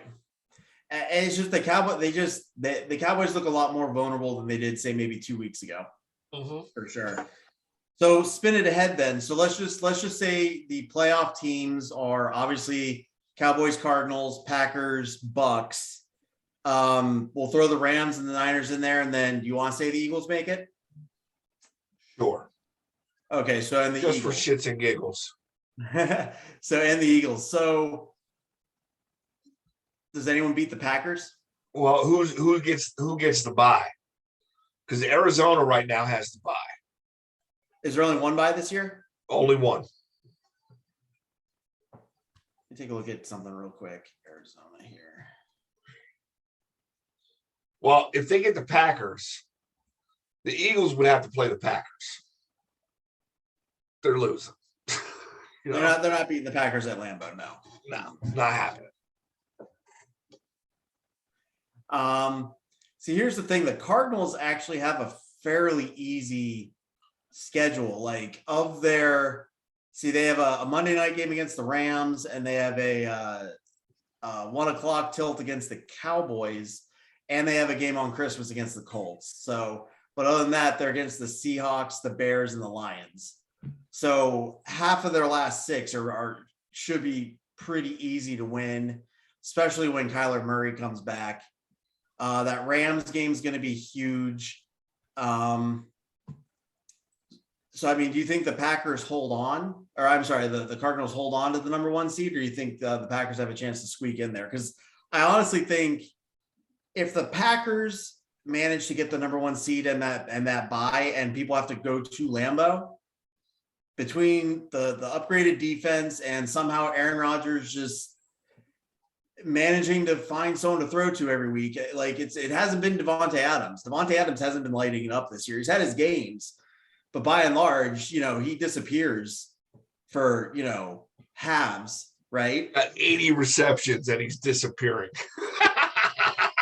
And it's just the Cowboys, the Cowboys look a lot more vulnerable than they did, say, maybe 2 weeks ago. Mm-hmm. For sure. So spin it ahead then. So let's just say the playoff teams are obviously Cowboys, Cardinals, Packers, Bucks. We'll throw the Rams and the Niners in there, and then do you want to say the Eagles make it? Sure. Okay, so and the just Eagles. For shits and giggles. So and the Eagles. So does anyone beat the Packers? Well, who gets the bye? Because Arizona right now has the bye. Is there only one bye this year? Only one. Let me take a look at something real quick. Arizona here. Well, if they get the Packers, the Eagles would have to play the Packers. They're losing. They're not beating the Packers at Lambeau. No, not happening. See, here's the thing: the Cardinals actually have a fairly easy schedule. Like they have a Monday night game against the Rams, and they have a 1 o'clock tilt against the Cowboys, and they have a game on Christmas against the Colts. So, but other than that, they're against the Seahawks, the Bears, and the Lions. So half of their last 6 should be pretty easy to win, especially when Kyler Murray comes back. That Rams game is going to be huge. So, I mean, do you think the Packers hold on, or I'm sorry, the Cardinals hold on to the number 1 seed, or you think the Packers have a chance to squeak in there? Because I honestly think if the Packers manage to get the number 1 seed and that bye, and people have to go to Lambeau, between the upgraded defense and somehow Aaron Rodgers just managing to find someone to throw to every week, like it hasn't been Devontae Adams. Devontae Adams hasn't been lighting it up this year. He's had his games, but by and large, he disappears for, halves, right? Got 80 receptions and he's disappearing.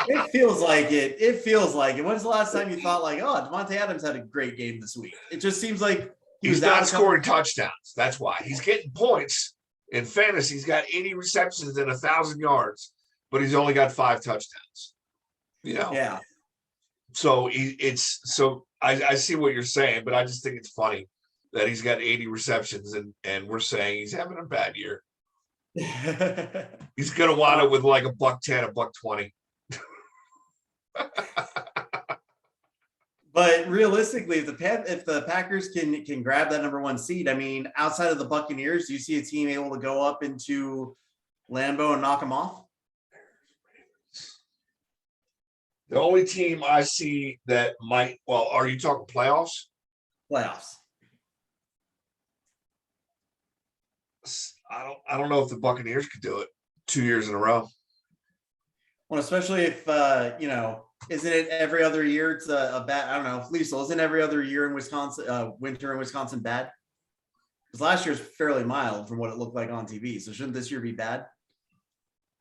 It feels like it. It feels like it. When's the last time you thought like, oh, Devontae Adams had a great game this week? It just seems like he's not scoring touchdowns. That's why he's getting points in fantasy. He's got 80 receptions and 1,000 yards, but he's only got 5 touchdowns. Yeah. So I see what you're saying, but I just think it's funny that he's got 80 receptions and we're saying he's having a bad year. He's gonna wind up with like $110, $120. But realistically, if the Packers can grab that number 1 seed, I mean, outside of the Buccaneers, do you see a team able to go up into Lambeau and knock them off? The only team I see that might, well, are you talking playoffs? Playoffs. I don't know if the Buccaneers could do it 2 years in a row. Well, especially if Isn't it every other year? It's a bad. I don't know. Lisa, isn't every other year in Wisconsin, winter in Wisconsin bad? Because last year's fairly mild from what it looked like on TV. So shouldn't this year be bad?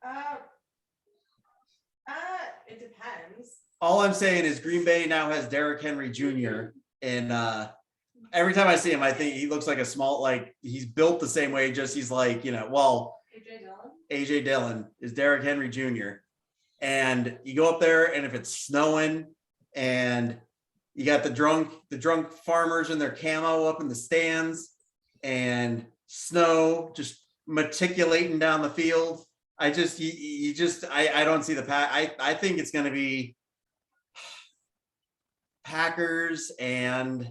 Uh, it depends. All I'm saying is Green Bay now has Derrick Henry Jr. And every time I see him, I think he looks like a small, like he's built the same way. Just he's like, well, AJ Dillon is Derrick Henry Jr. And you go up there, and if it's snowing, and you got the drunk farmers in their camo up in the stands, and snow just matriculating down the field. I don't see the pack. I think it's going to be Packers and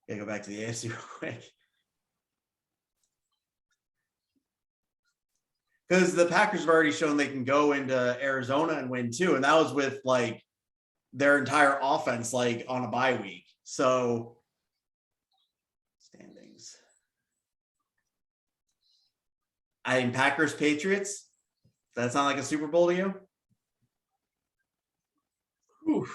go back to the AFC real quick. Because the Packers have already shown they can go into Arizona and win too. And that was with like their entire offense, like on a bye week. So standings. I mean, Packers, Patriots. Does that sound like a Super Bowl to you? Whew.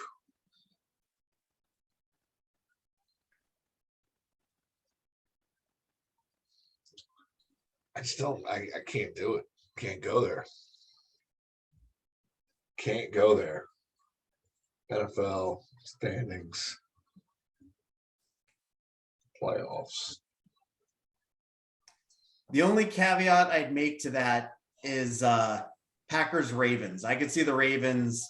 I can't do it. Can't go there. Can't go there. NFL standings. Playoffs. The only caveat I'd make to that is Packers Ravens. I could see the Ravens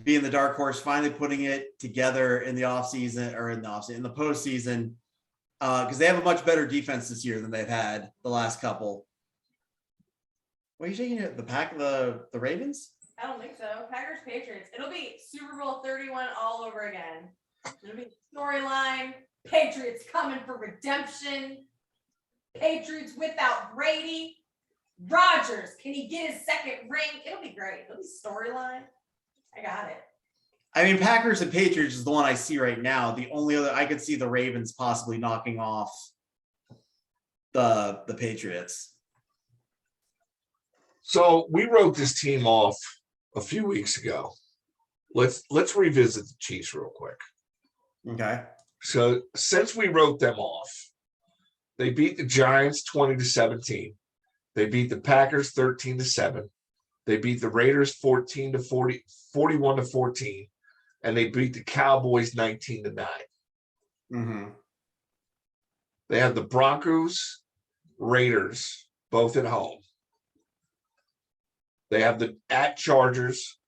being the dark horse, finally putting it together in the offseason or in the postseason, because they have a much better defense this year than they've had the last couple. What are you shaking at? The Ravens? I don't think so. Packers, Patriots. It'll be Super Bowl 31 all over again. It'll be storyline. Patriots coming for redemption. Patriots without Brady. Rodgers, can he get his second ring? It'll be great. It'll be storyline. I got it. I mean, Packers and Patriots is the one I see right now. The only other I could see the Ravens possibly knocking off the Patriots. So we wrote this team off a few weeks ago. Let's revisit the Chiefs real quick. Okay. So since we wrote them off, they beat the Giants 20-17. They beat the Packers 13-7. They beat the Raiders 41-14, and they beat the Cowboys 19-9. Mm-hmm. They have the Broncos, Raiders, both at home. They have the at Chargers,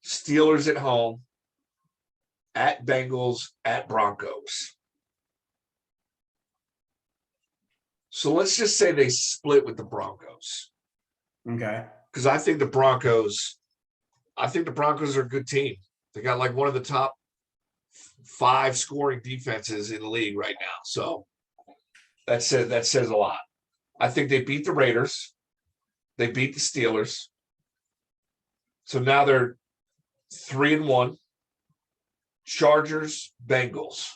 Steelers at home, at Bengals, at Broncos. So let's just say they split with the Broncos. Okay. Because I think the Broncos are a good team. They got like one of the top 5 scoring defenses in the league right now. So that says a lot. I think they beat the Raiders. They beat the Steelers. So now they're 3-1. Chargers, Bengals.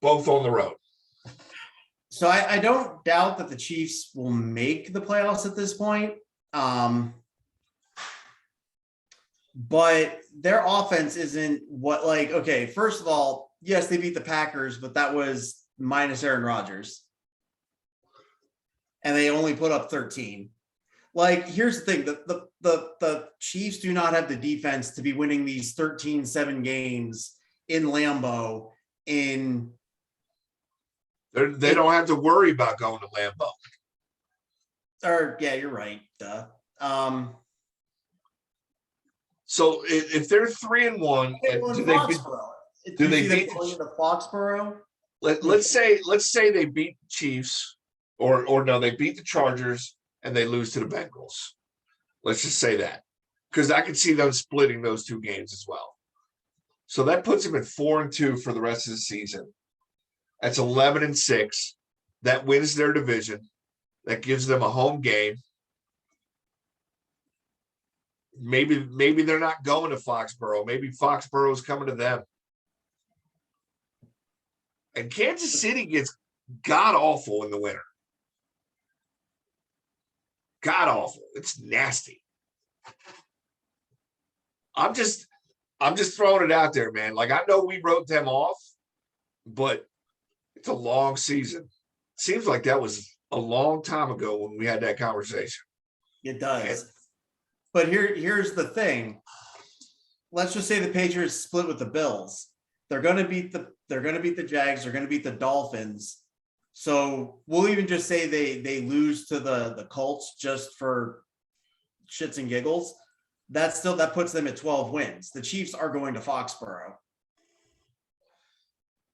Both on the road. So I don't doubt that the Chiefs will make the playoffs at this point. But their offense isn't what, like, okay, first of all, yes, they beat the Packers, but that was minus Aaron Rodgers. And they only put up 13. Like, here's the thing, the Chiefs do not have the defense to be winning these 13-7 games in Lambeau They don't have to worry about going to Lambeau. Or yeah, you're right. Duh. So if they're 3-1, do they beat the Foxborough? Let's say they beat the Chiefs, or no, they beat the Chargers and they lose to the Bengals. Let's just say that, because I could see them splitting those 2 games as well. So that puts them at 4-2 for the rest of the season. That's 11-6. That wins their division. That gives them a home game. Maybe they're not going to Foxborough. Maybe Foxborough is coming to them. And Kansas City gets god awful in the winter. God awful. It's nasty. I'm just throwing it out there, man. Like, I know we wrote them off, but it's a long season. Seems like that was a long time ago when we had that conversation. It does. But here's the thing. Let's just say the Patriots split with the Bills. They're gonna beat the Jags, they're gonna beat the Dolphins. So we'll even just say they lose to the Colts just for shits and giggles. That puts them at 12 wins. The Chiefs are going to Foxborough.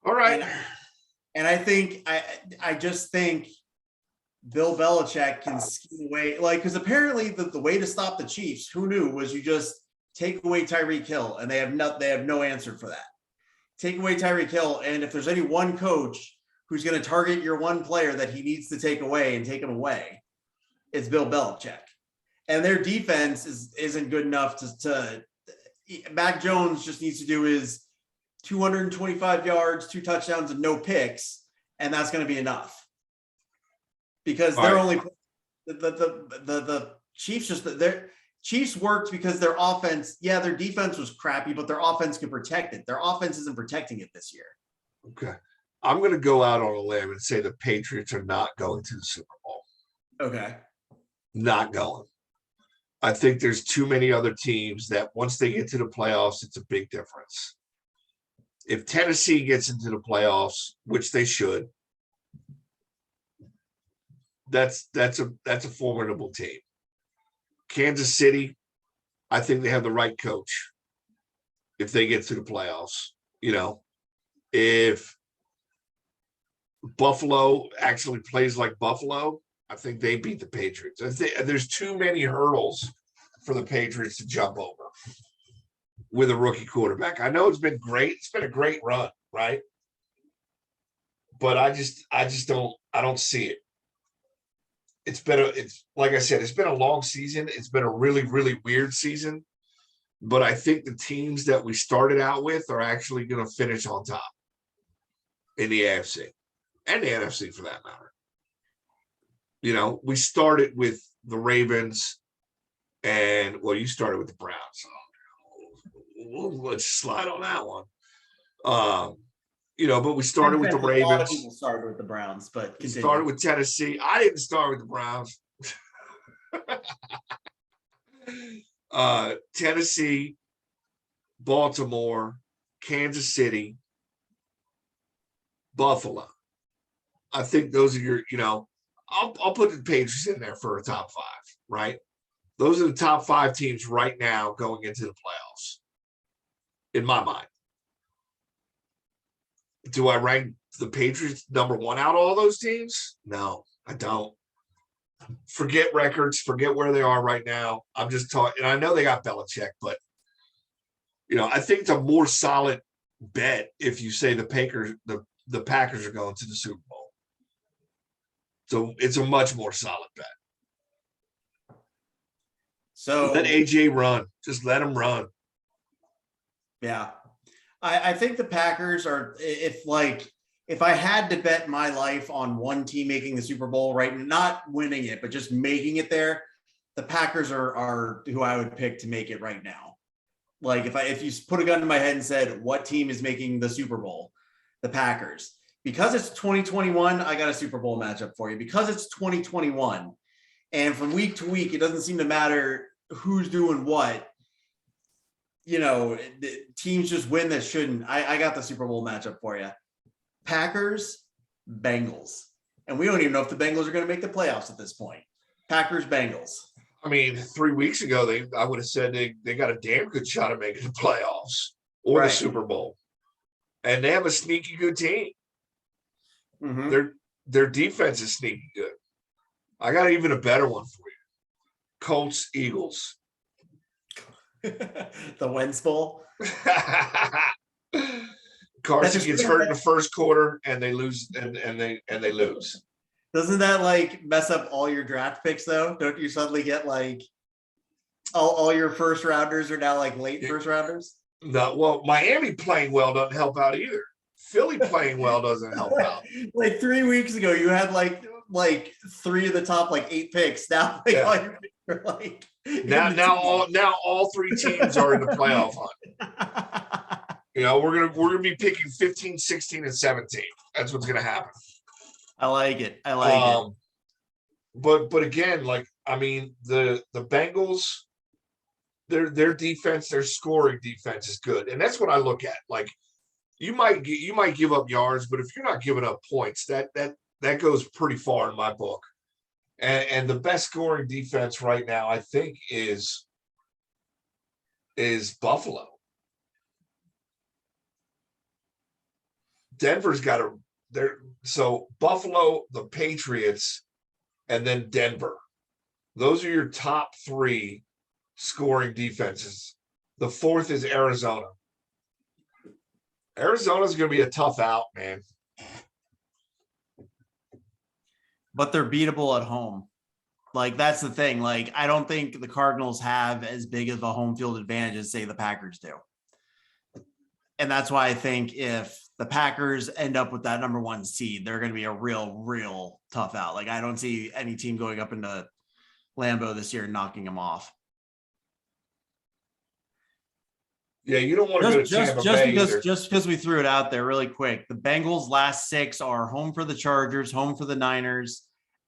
All right. And I just think Bill Belichick can scheme away, like, because apparently the way to stop the Chiefs, who knew, was you just take away Tyreek Hill, and they have no answer for that. Take away Tyreek Hill, and if there's any one coach who's going to target your one player that he needs to take away and take him away, it's Bill Belichick. And their defense isn't good enough to Mac Jones just needs to do his 225 yards, 2 touchdowns, and no picks, and that's going to be enough. Because they're only the Chiefs their Chiefs worked because their offense, their defense was crappy, but their offense could protect it. Their offense isn't protecting it this year. Okay. I'm going to go out on a limb and say the Patriots are not going to the Super Bowl. Okay. Not going. I think there's too many other teams that once they get to the playoffs, it's a big difference. If Tennessee gets into the playoffs, which they should, that's a formidable team. Kansas City, I think they have the right coach if they get to the playoffs. If Buffalo actually plays like Buffalo, I think they beat the Patriots. There's too many hurdles for the Patriots to jump over with a rookie quarterback. I know it's been great. It's been a great run, right? But I don't see it. It's like I said, it's been a long season. It's been a really, really weird season. But I think the teams that we started out with are actually going to finish on top in the AFC and the NFC for that matter. We started with the Ravens and, you started with the Browns. Let's slide on that one. But we started with the Ravens. A lot of people started with the Browns, but continue. Started with Tennessee. I didn't start with the Browns. Tennessee, Baltimore, Kansas City, Buffalo. I think those are your, I'll put the Patriots in there for a top 5, right? Those are the top 5 teams right now going into the playoffs, in my mind. Do I rank the Patriots number 1 out of all those teams? No, I don't. Forget records, forget where they are right now. I'm just talking, and I know they got Belichick, but I think it's a more solid bet if you say the Packers are going to the Super Bowl. So it's a much more solid bet. So let AJ run. Just let him run. Yeah. I think the Packers are, if I had to bet my life on one team making the Super Bowl, right, not winning it, but just making it there, the Packers are who I would pick to make it right now. Like if you put a gun to my head and said, what team is making the Super Bowl? The Packers. Because it's 2021, I got a Super Bowl matchup for you. Because it's 2021, and from week to week, it doesn't seem to matter who's doing what. The teams just win that shouldn't. I got the Super Bowl matchup for you. Packers, Bengals. And we don't even know if the Bengals are going to make the playoffs at this point. Packers, Bengals. I mean, 3 weeks ago, I would have said they got a damn good shot at making the playoffs or the Super Bowl. And they have a sneaky good team. Mm-hmm. Their defense is sneaky good. I got even a better one for you. Colts, Eagles. The Wentz Bowl. Carson gets hurt in the first quarter and they lose and they lose. Doesn't that mess up all your draft picks though? Don't you suddenly get all your first rounders are now late first rounders? No, well, Miami playing well doesn't help out either. Philly playing well doesn't help out. 3 weeks ago, you had like 3 of the top like 8 picks. Now like, Yeah. all your picks are like Now all 3 teams are in the playoff hunt. You know, we're gonna be picking 15, 16, and 17. That's what's gonna happen. I like it. I like it. But again, like I mean, the Bengals, their defense, their scoring defense is good, and that's what I look at. Like you might give up yards, but if you're not giving up points, that goes pretty far in my book. And the best scoring defense right now, I think, is Buffalo. Denver's got so Buffalo, the Patriots, and then Denver. Those are your top 3 scoring defenses. The 4th is Arizona. Arizona's going to be a tough out, man. But they're beatable at home. Like that's the thing. Like I don't think the Cardinals have as big of a home field advantage as say the Packers do. And that's why I think if the Packers end up with that number 1 seed, they're going to be a real tough out. Like I don't see any team going up into Lambeau this year and knocking them off. Yeah, you don't want to go to Tampa Bay just because we threw it out there really quick. The Bengals' last 6 are home for the Chargers, home for the Niners,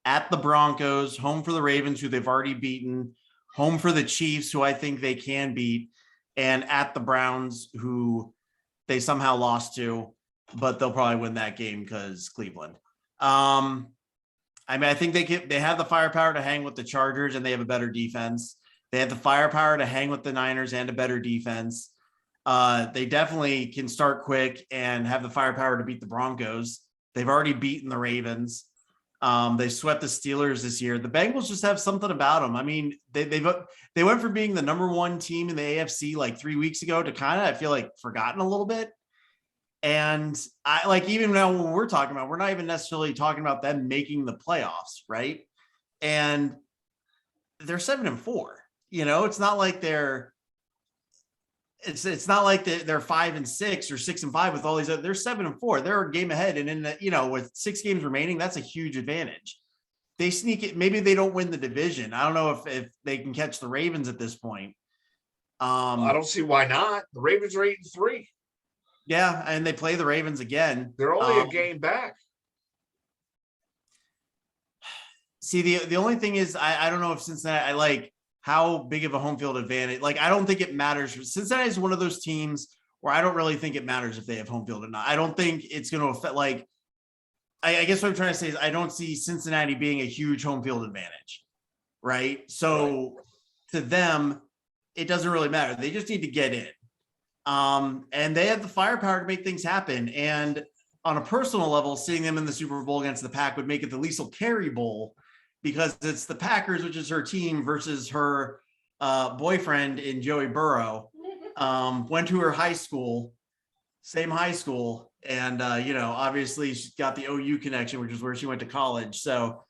at the Broncos, home for the Ravens, who they've already beaten, home for the Chiefs, who I think they can beat, and at the Browns, who they somehow lost to, but they'll probably win that game because Cleveland. I mean, I think they have the firepower to hang with the Chargers, and they have a better defense. They have the firepower to hang with the Niners and a better defense. They definitely can start quick and have the firepower to beat the Broncos. They've already beaten the Ravens. They swept the Steelers this year. The Bengals just have something about them. I mean, they went from being the number 1 team in the AFC like 3 weeks ago to kind of, I feel like, forgotten a little bit. And I like, even now when we're talking about, we're not even necessarily talking about them making the playoffs, right? And they're 7-4. You know, it's not like they're 5-6 or 6-5 with all these other, they're 7-4. They're a game ahead. And in the, you know, with 6 games remaining, that's a huge advantage. They sneak it. Maybe they don't win the division. I don't know if they can catch the Ravens at this point. I don't see why not. The Ravens are 8-3. Yeah. And they play the Ravens again. They're only a game back. See, the only thing is, I don't know if Cincinnati, I like how big of a home field advantage. Like, I don't think it matters. Cincinnati is one of those teams where I don't really think it matters if they have home field or not. I don't think it's going to affect, like, I guess what I'm trying to say is I don't see Cincinnati being a huge home field advantage. Right. So to them, it doesn't really matter. They just need to get in. And they have the firepower to make things happen. And on a personal level, seeing them in the Super Bowl against the Pack would make it the Liesl Carey Bowl, because it's the Packers, which is her team, versus her boyfriend in Joey Burrow. Went to her high school, same high school. And, you know, obviously she's got the OU connection, which is where she went to college. So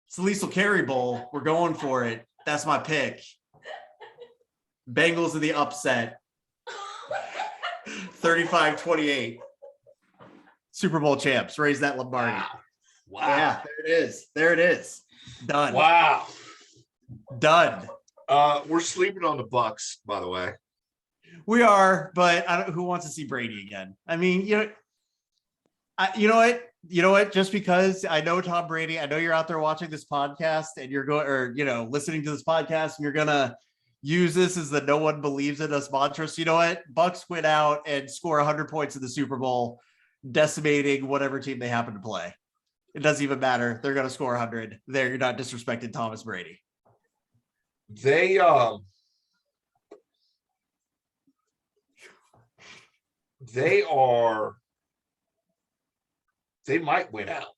it's the Liesl Carey Bowl. We're going for it. That's my pick. Bengals in the upset. 35-28. Super Bowl champs. Raise that Lombardi. Wow. Yeah, there it is. There it is. Done. Wow. Done. We're sleeping on the Bucks, by the way. We are, but who wants to see Brady again? I mean, you know what? Just because I know Tom Brady, I know you're out there watching this podcast and you're going, or, you know, listening to this podcast, and you're going to use this as the no one believes in us mantra. So you know what? Bucks went out and score 100 points in the Super Bowl, decimating whatever team they happen to play. It doesn't even matter. They're going to score 100. You're not disrespecting Thomas Brady. They might win out.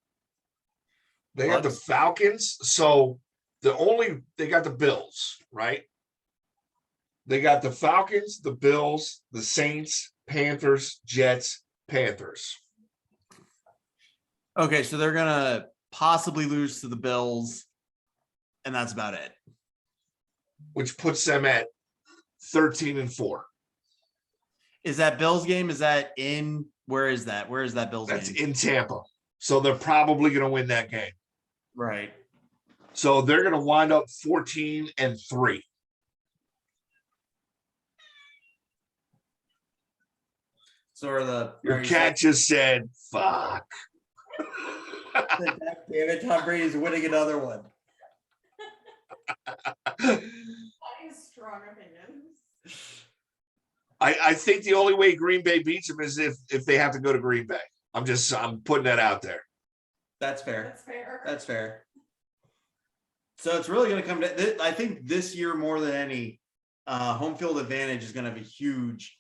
They got the Falcons. So they got the Bills, right? They got the Falcons, the Bills, the Saints, Panthers, Jets, Panthers. Okay, so they're gonna possibly lose to the Bills, and that's about it. Which puts them at 13-4. Is that Bills game? Is that in? Where is that? Where is that Bills That's game? in Tampa. So they're probably going to win that game. Right. So they're going to wind up 14-3. So are Your you cat just said, fuck. saying, damn it, Tom Brady's winning another one. That is strong opinions. I think the only way Green Bay beats them is if they have to go to Green Bay. I'm putting that out there. That's fair. That's fair. That's fair. So it's really going to come to, I think this year more than any, home field advantage is going to be huge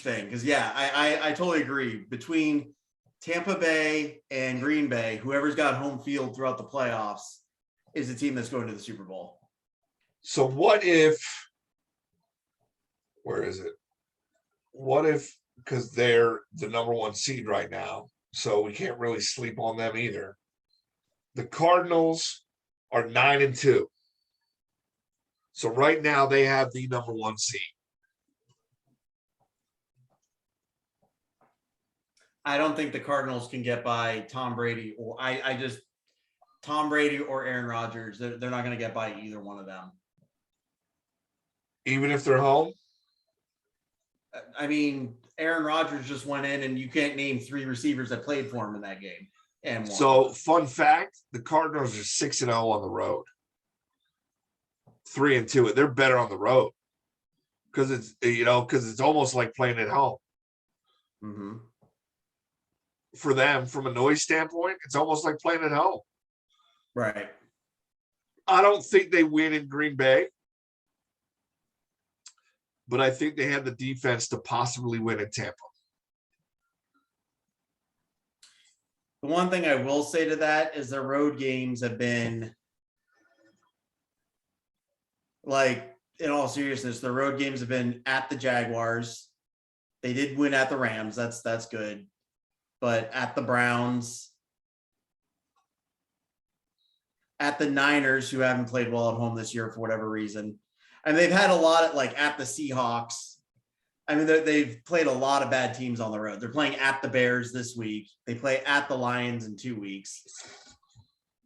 thing. Because yeah, I totally agree. Between Tampa Bay and Green Bay, whoever's got home field throughout the playoffs is the team that's going to the Super Bowl. So what if, where is it? What if, because they're the number 1 seed right now, so we can't really sleep on them either. The Cardinals are 9-2. So right now they have the number 1 seed. I don't think the Cardinals can get by Tom Brady or Tom Brady or Aaron Rodgers. They're not going to get by either one of them. Even if they're home? I mean, Aaron Rodgers just went in and you can't name 3 receivers that played for him in that game. And won. So fun fact, the Cardinals are 6-0 on the road. 3-2. They're better on the road. Because it's almost like playing at home. Mm-hmm. For them, from a noise standpoint, it's almost like playing at home. Right. I don't think they win in Green Bay, but I think they have the defense to possibly win in Tampa. The one thing I will say to that is their road games have been, like, in all seriousness, the road games have been at the Jaguars. They did win at the Rams. That's good. But at the Browns, at the Niners, who haven't played well at home this year for whatever reason. And they've had a lot of, like, at the Seahawks. I mean, they've played a lot of bad teams on the road. They're playing at the Bears this week. They play at the Lions in 2 weeks.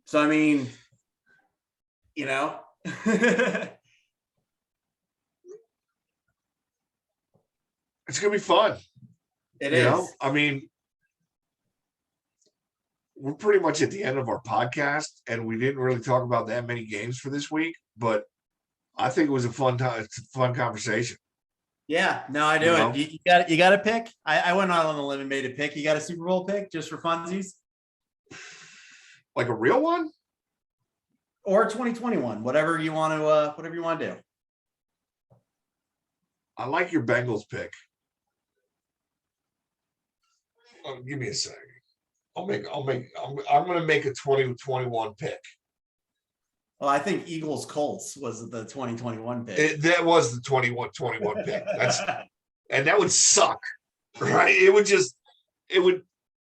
So, I mean, you know. It's going to be fun. It is. I mean, we're pretty much at the end of our podcast, and we didn't really talk about that many games for this week, but I think it was a fun time. It's a fun conversation. Yeah, no, I do You know? it. You got to pick. I went out on a limb and made a pick. You got a Super Bowl pick just for funsies, Like a real one? or 2021, whatever you want to do. I like your Bengals pick. Give me a second. I'm going to make a 2021 pick. Well, I think Eagles Colts was the 2021 pick. That was the 21 pick. And that would suck, right? It would,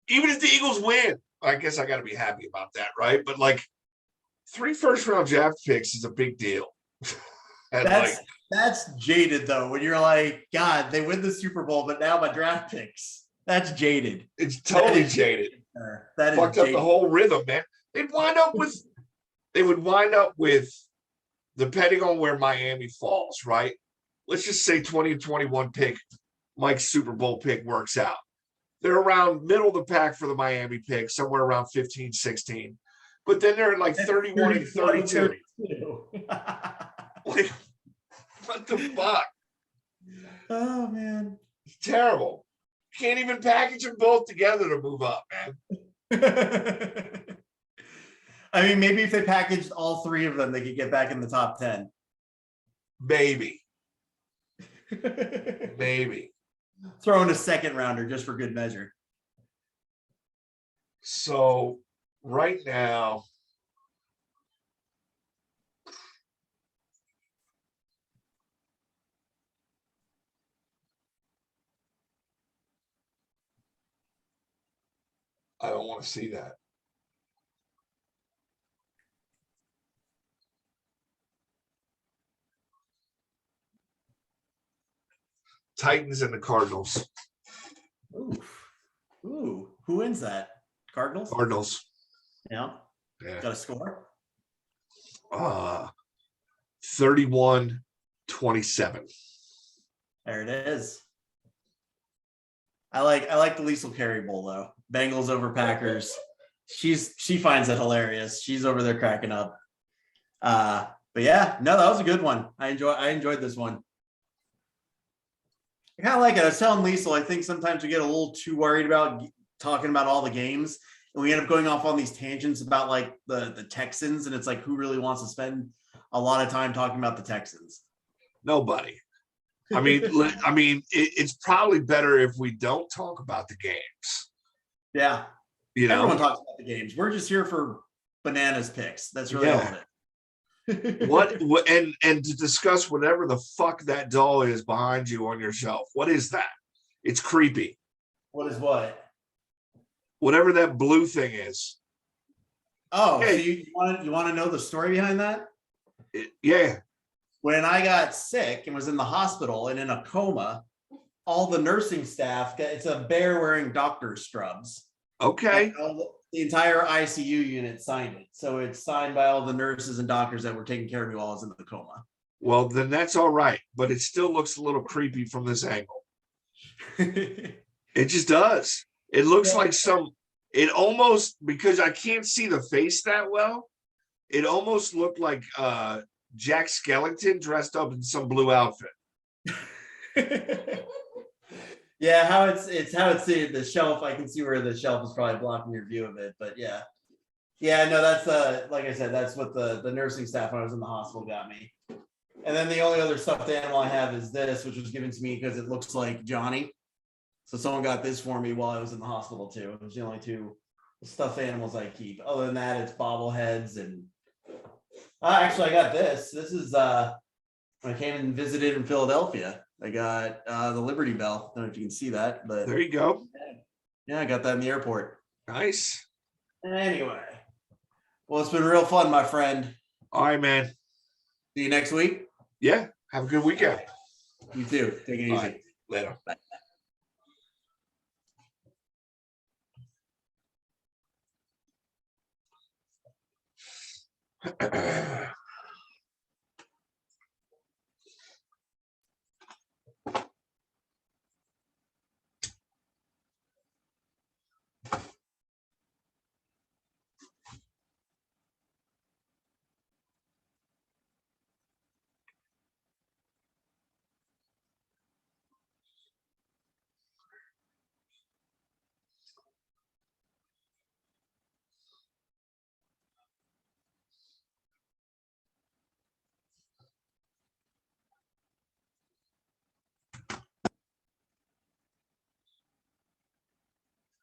even if the Eagles win, I guess I got to be happy about that, right? But like 3 first-round draft picks is a big deal. And that's jaded though. When you're like, God, they win the Super Bowl, but now my draft picks. That's jaded. It's totally jaded. That is fucked up the whole rhythm, man. They would wind up with, depending on where Miami falls, right? Let's just say 2021 pick, Mike's Super Bowl pick works out. They're around middle of the pack for the Miami pick, somewhere around 15, 16. But then they're at like 31 and 32. Like, what the fuck? Oh, man. It's terrible. You can't even package them both together to move up, man. I mean, maybe if they packaged all 3 of them, they could get back in the top 10. Maybe. Maybe. Throw in a second rounder just for good measure. So right now, I don't want to see that. Titans and the Cardinals. Ooh. Who wins that? Cardinals? Cardinals. Yeah. Yeah. Got a score? 31-27. There it is. I like the Liesel Carey Bowl though. Bengals over Packers. She finds it hilarious. She's over there cracking up. But yeah, no, that was a good one. I enjoyed this one. I kind of like it. I was telling Liesel, I think sometimes we get a little too worried about talking about all the games, and we end up going off on these tangents about like the Texans, and it's like, who really wants to spend a lot of time talking about the Texans? Nobody. I mean, it's probably better if we don't talk about the games. Yeah. You know, Everyone talks about the games. We're just here for bananas picks. That's really all of it. what and to discuss whatever the fuck that doll is behind you on your shelf. What is that? It's creepy. What is what? Whatever that blue thing is. Oh, Yeah. so you want to know the story behind that? Yeah. When I got sick and was in the hospital and in a coma, all the nursing staff it's a bear wearing doctor's scrubs. Okay. The entire ICU unit signed it. So it's signed by all the nurses and doctors that were taking care of me while I was in the coma. Well, then that's all right, but it still looks a little creepy from this angle. It just does. It looks like it almost, because I can't see the face that well, it almost looked like Jack Skellington dressed up in some blue outfit. Yeah, how it's how it's sitting the shelf. I can see where the shelf is probably blocking your view of it, but yeah. No, that's like I said, that's what the nursing staff when I was in the hospital got me. And then the only other stuffed animal I have is this, which was given to me because it looks like Johnny. So someone got this for me while I was in the hospital too. It was the only two stuffed animals I keep. Other than that, it's bobbleheads and actually I got this. This is when I came and visited in Philadelphia. I got the Liberty Bell. I don't know if you can see that, but There you go. yeah, I got that in the airport. Nice. Anyway, well, it's been real fun, my friend. All right, man. See you next week. Yeah. Have a good weekend. You too. Take it easy. All right. Later. Bye.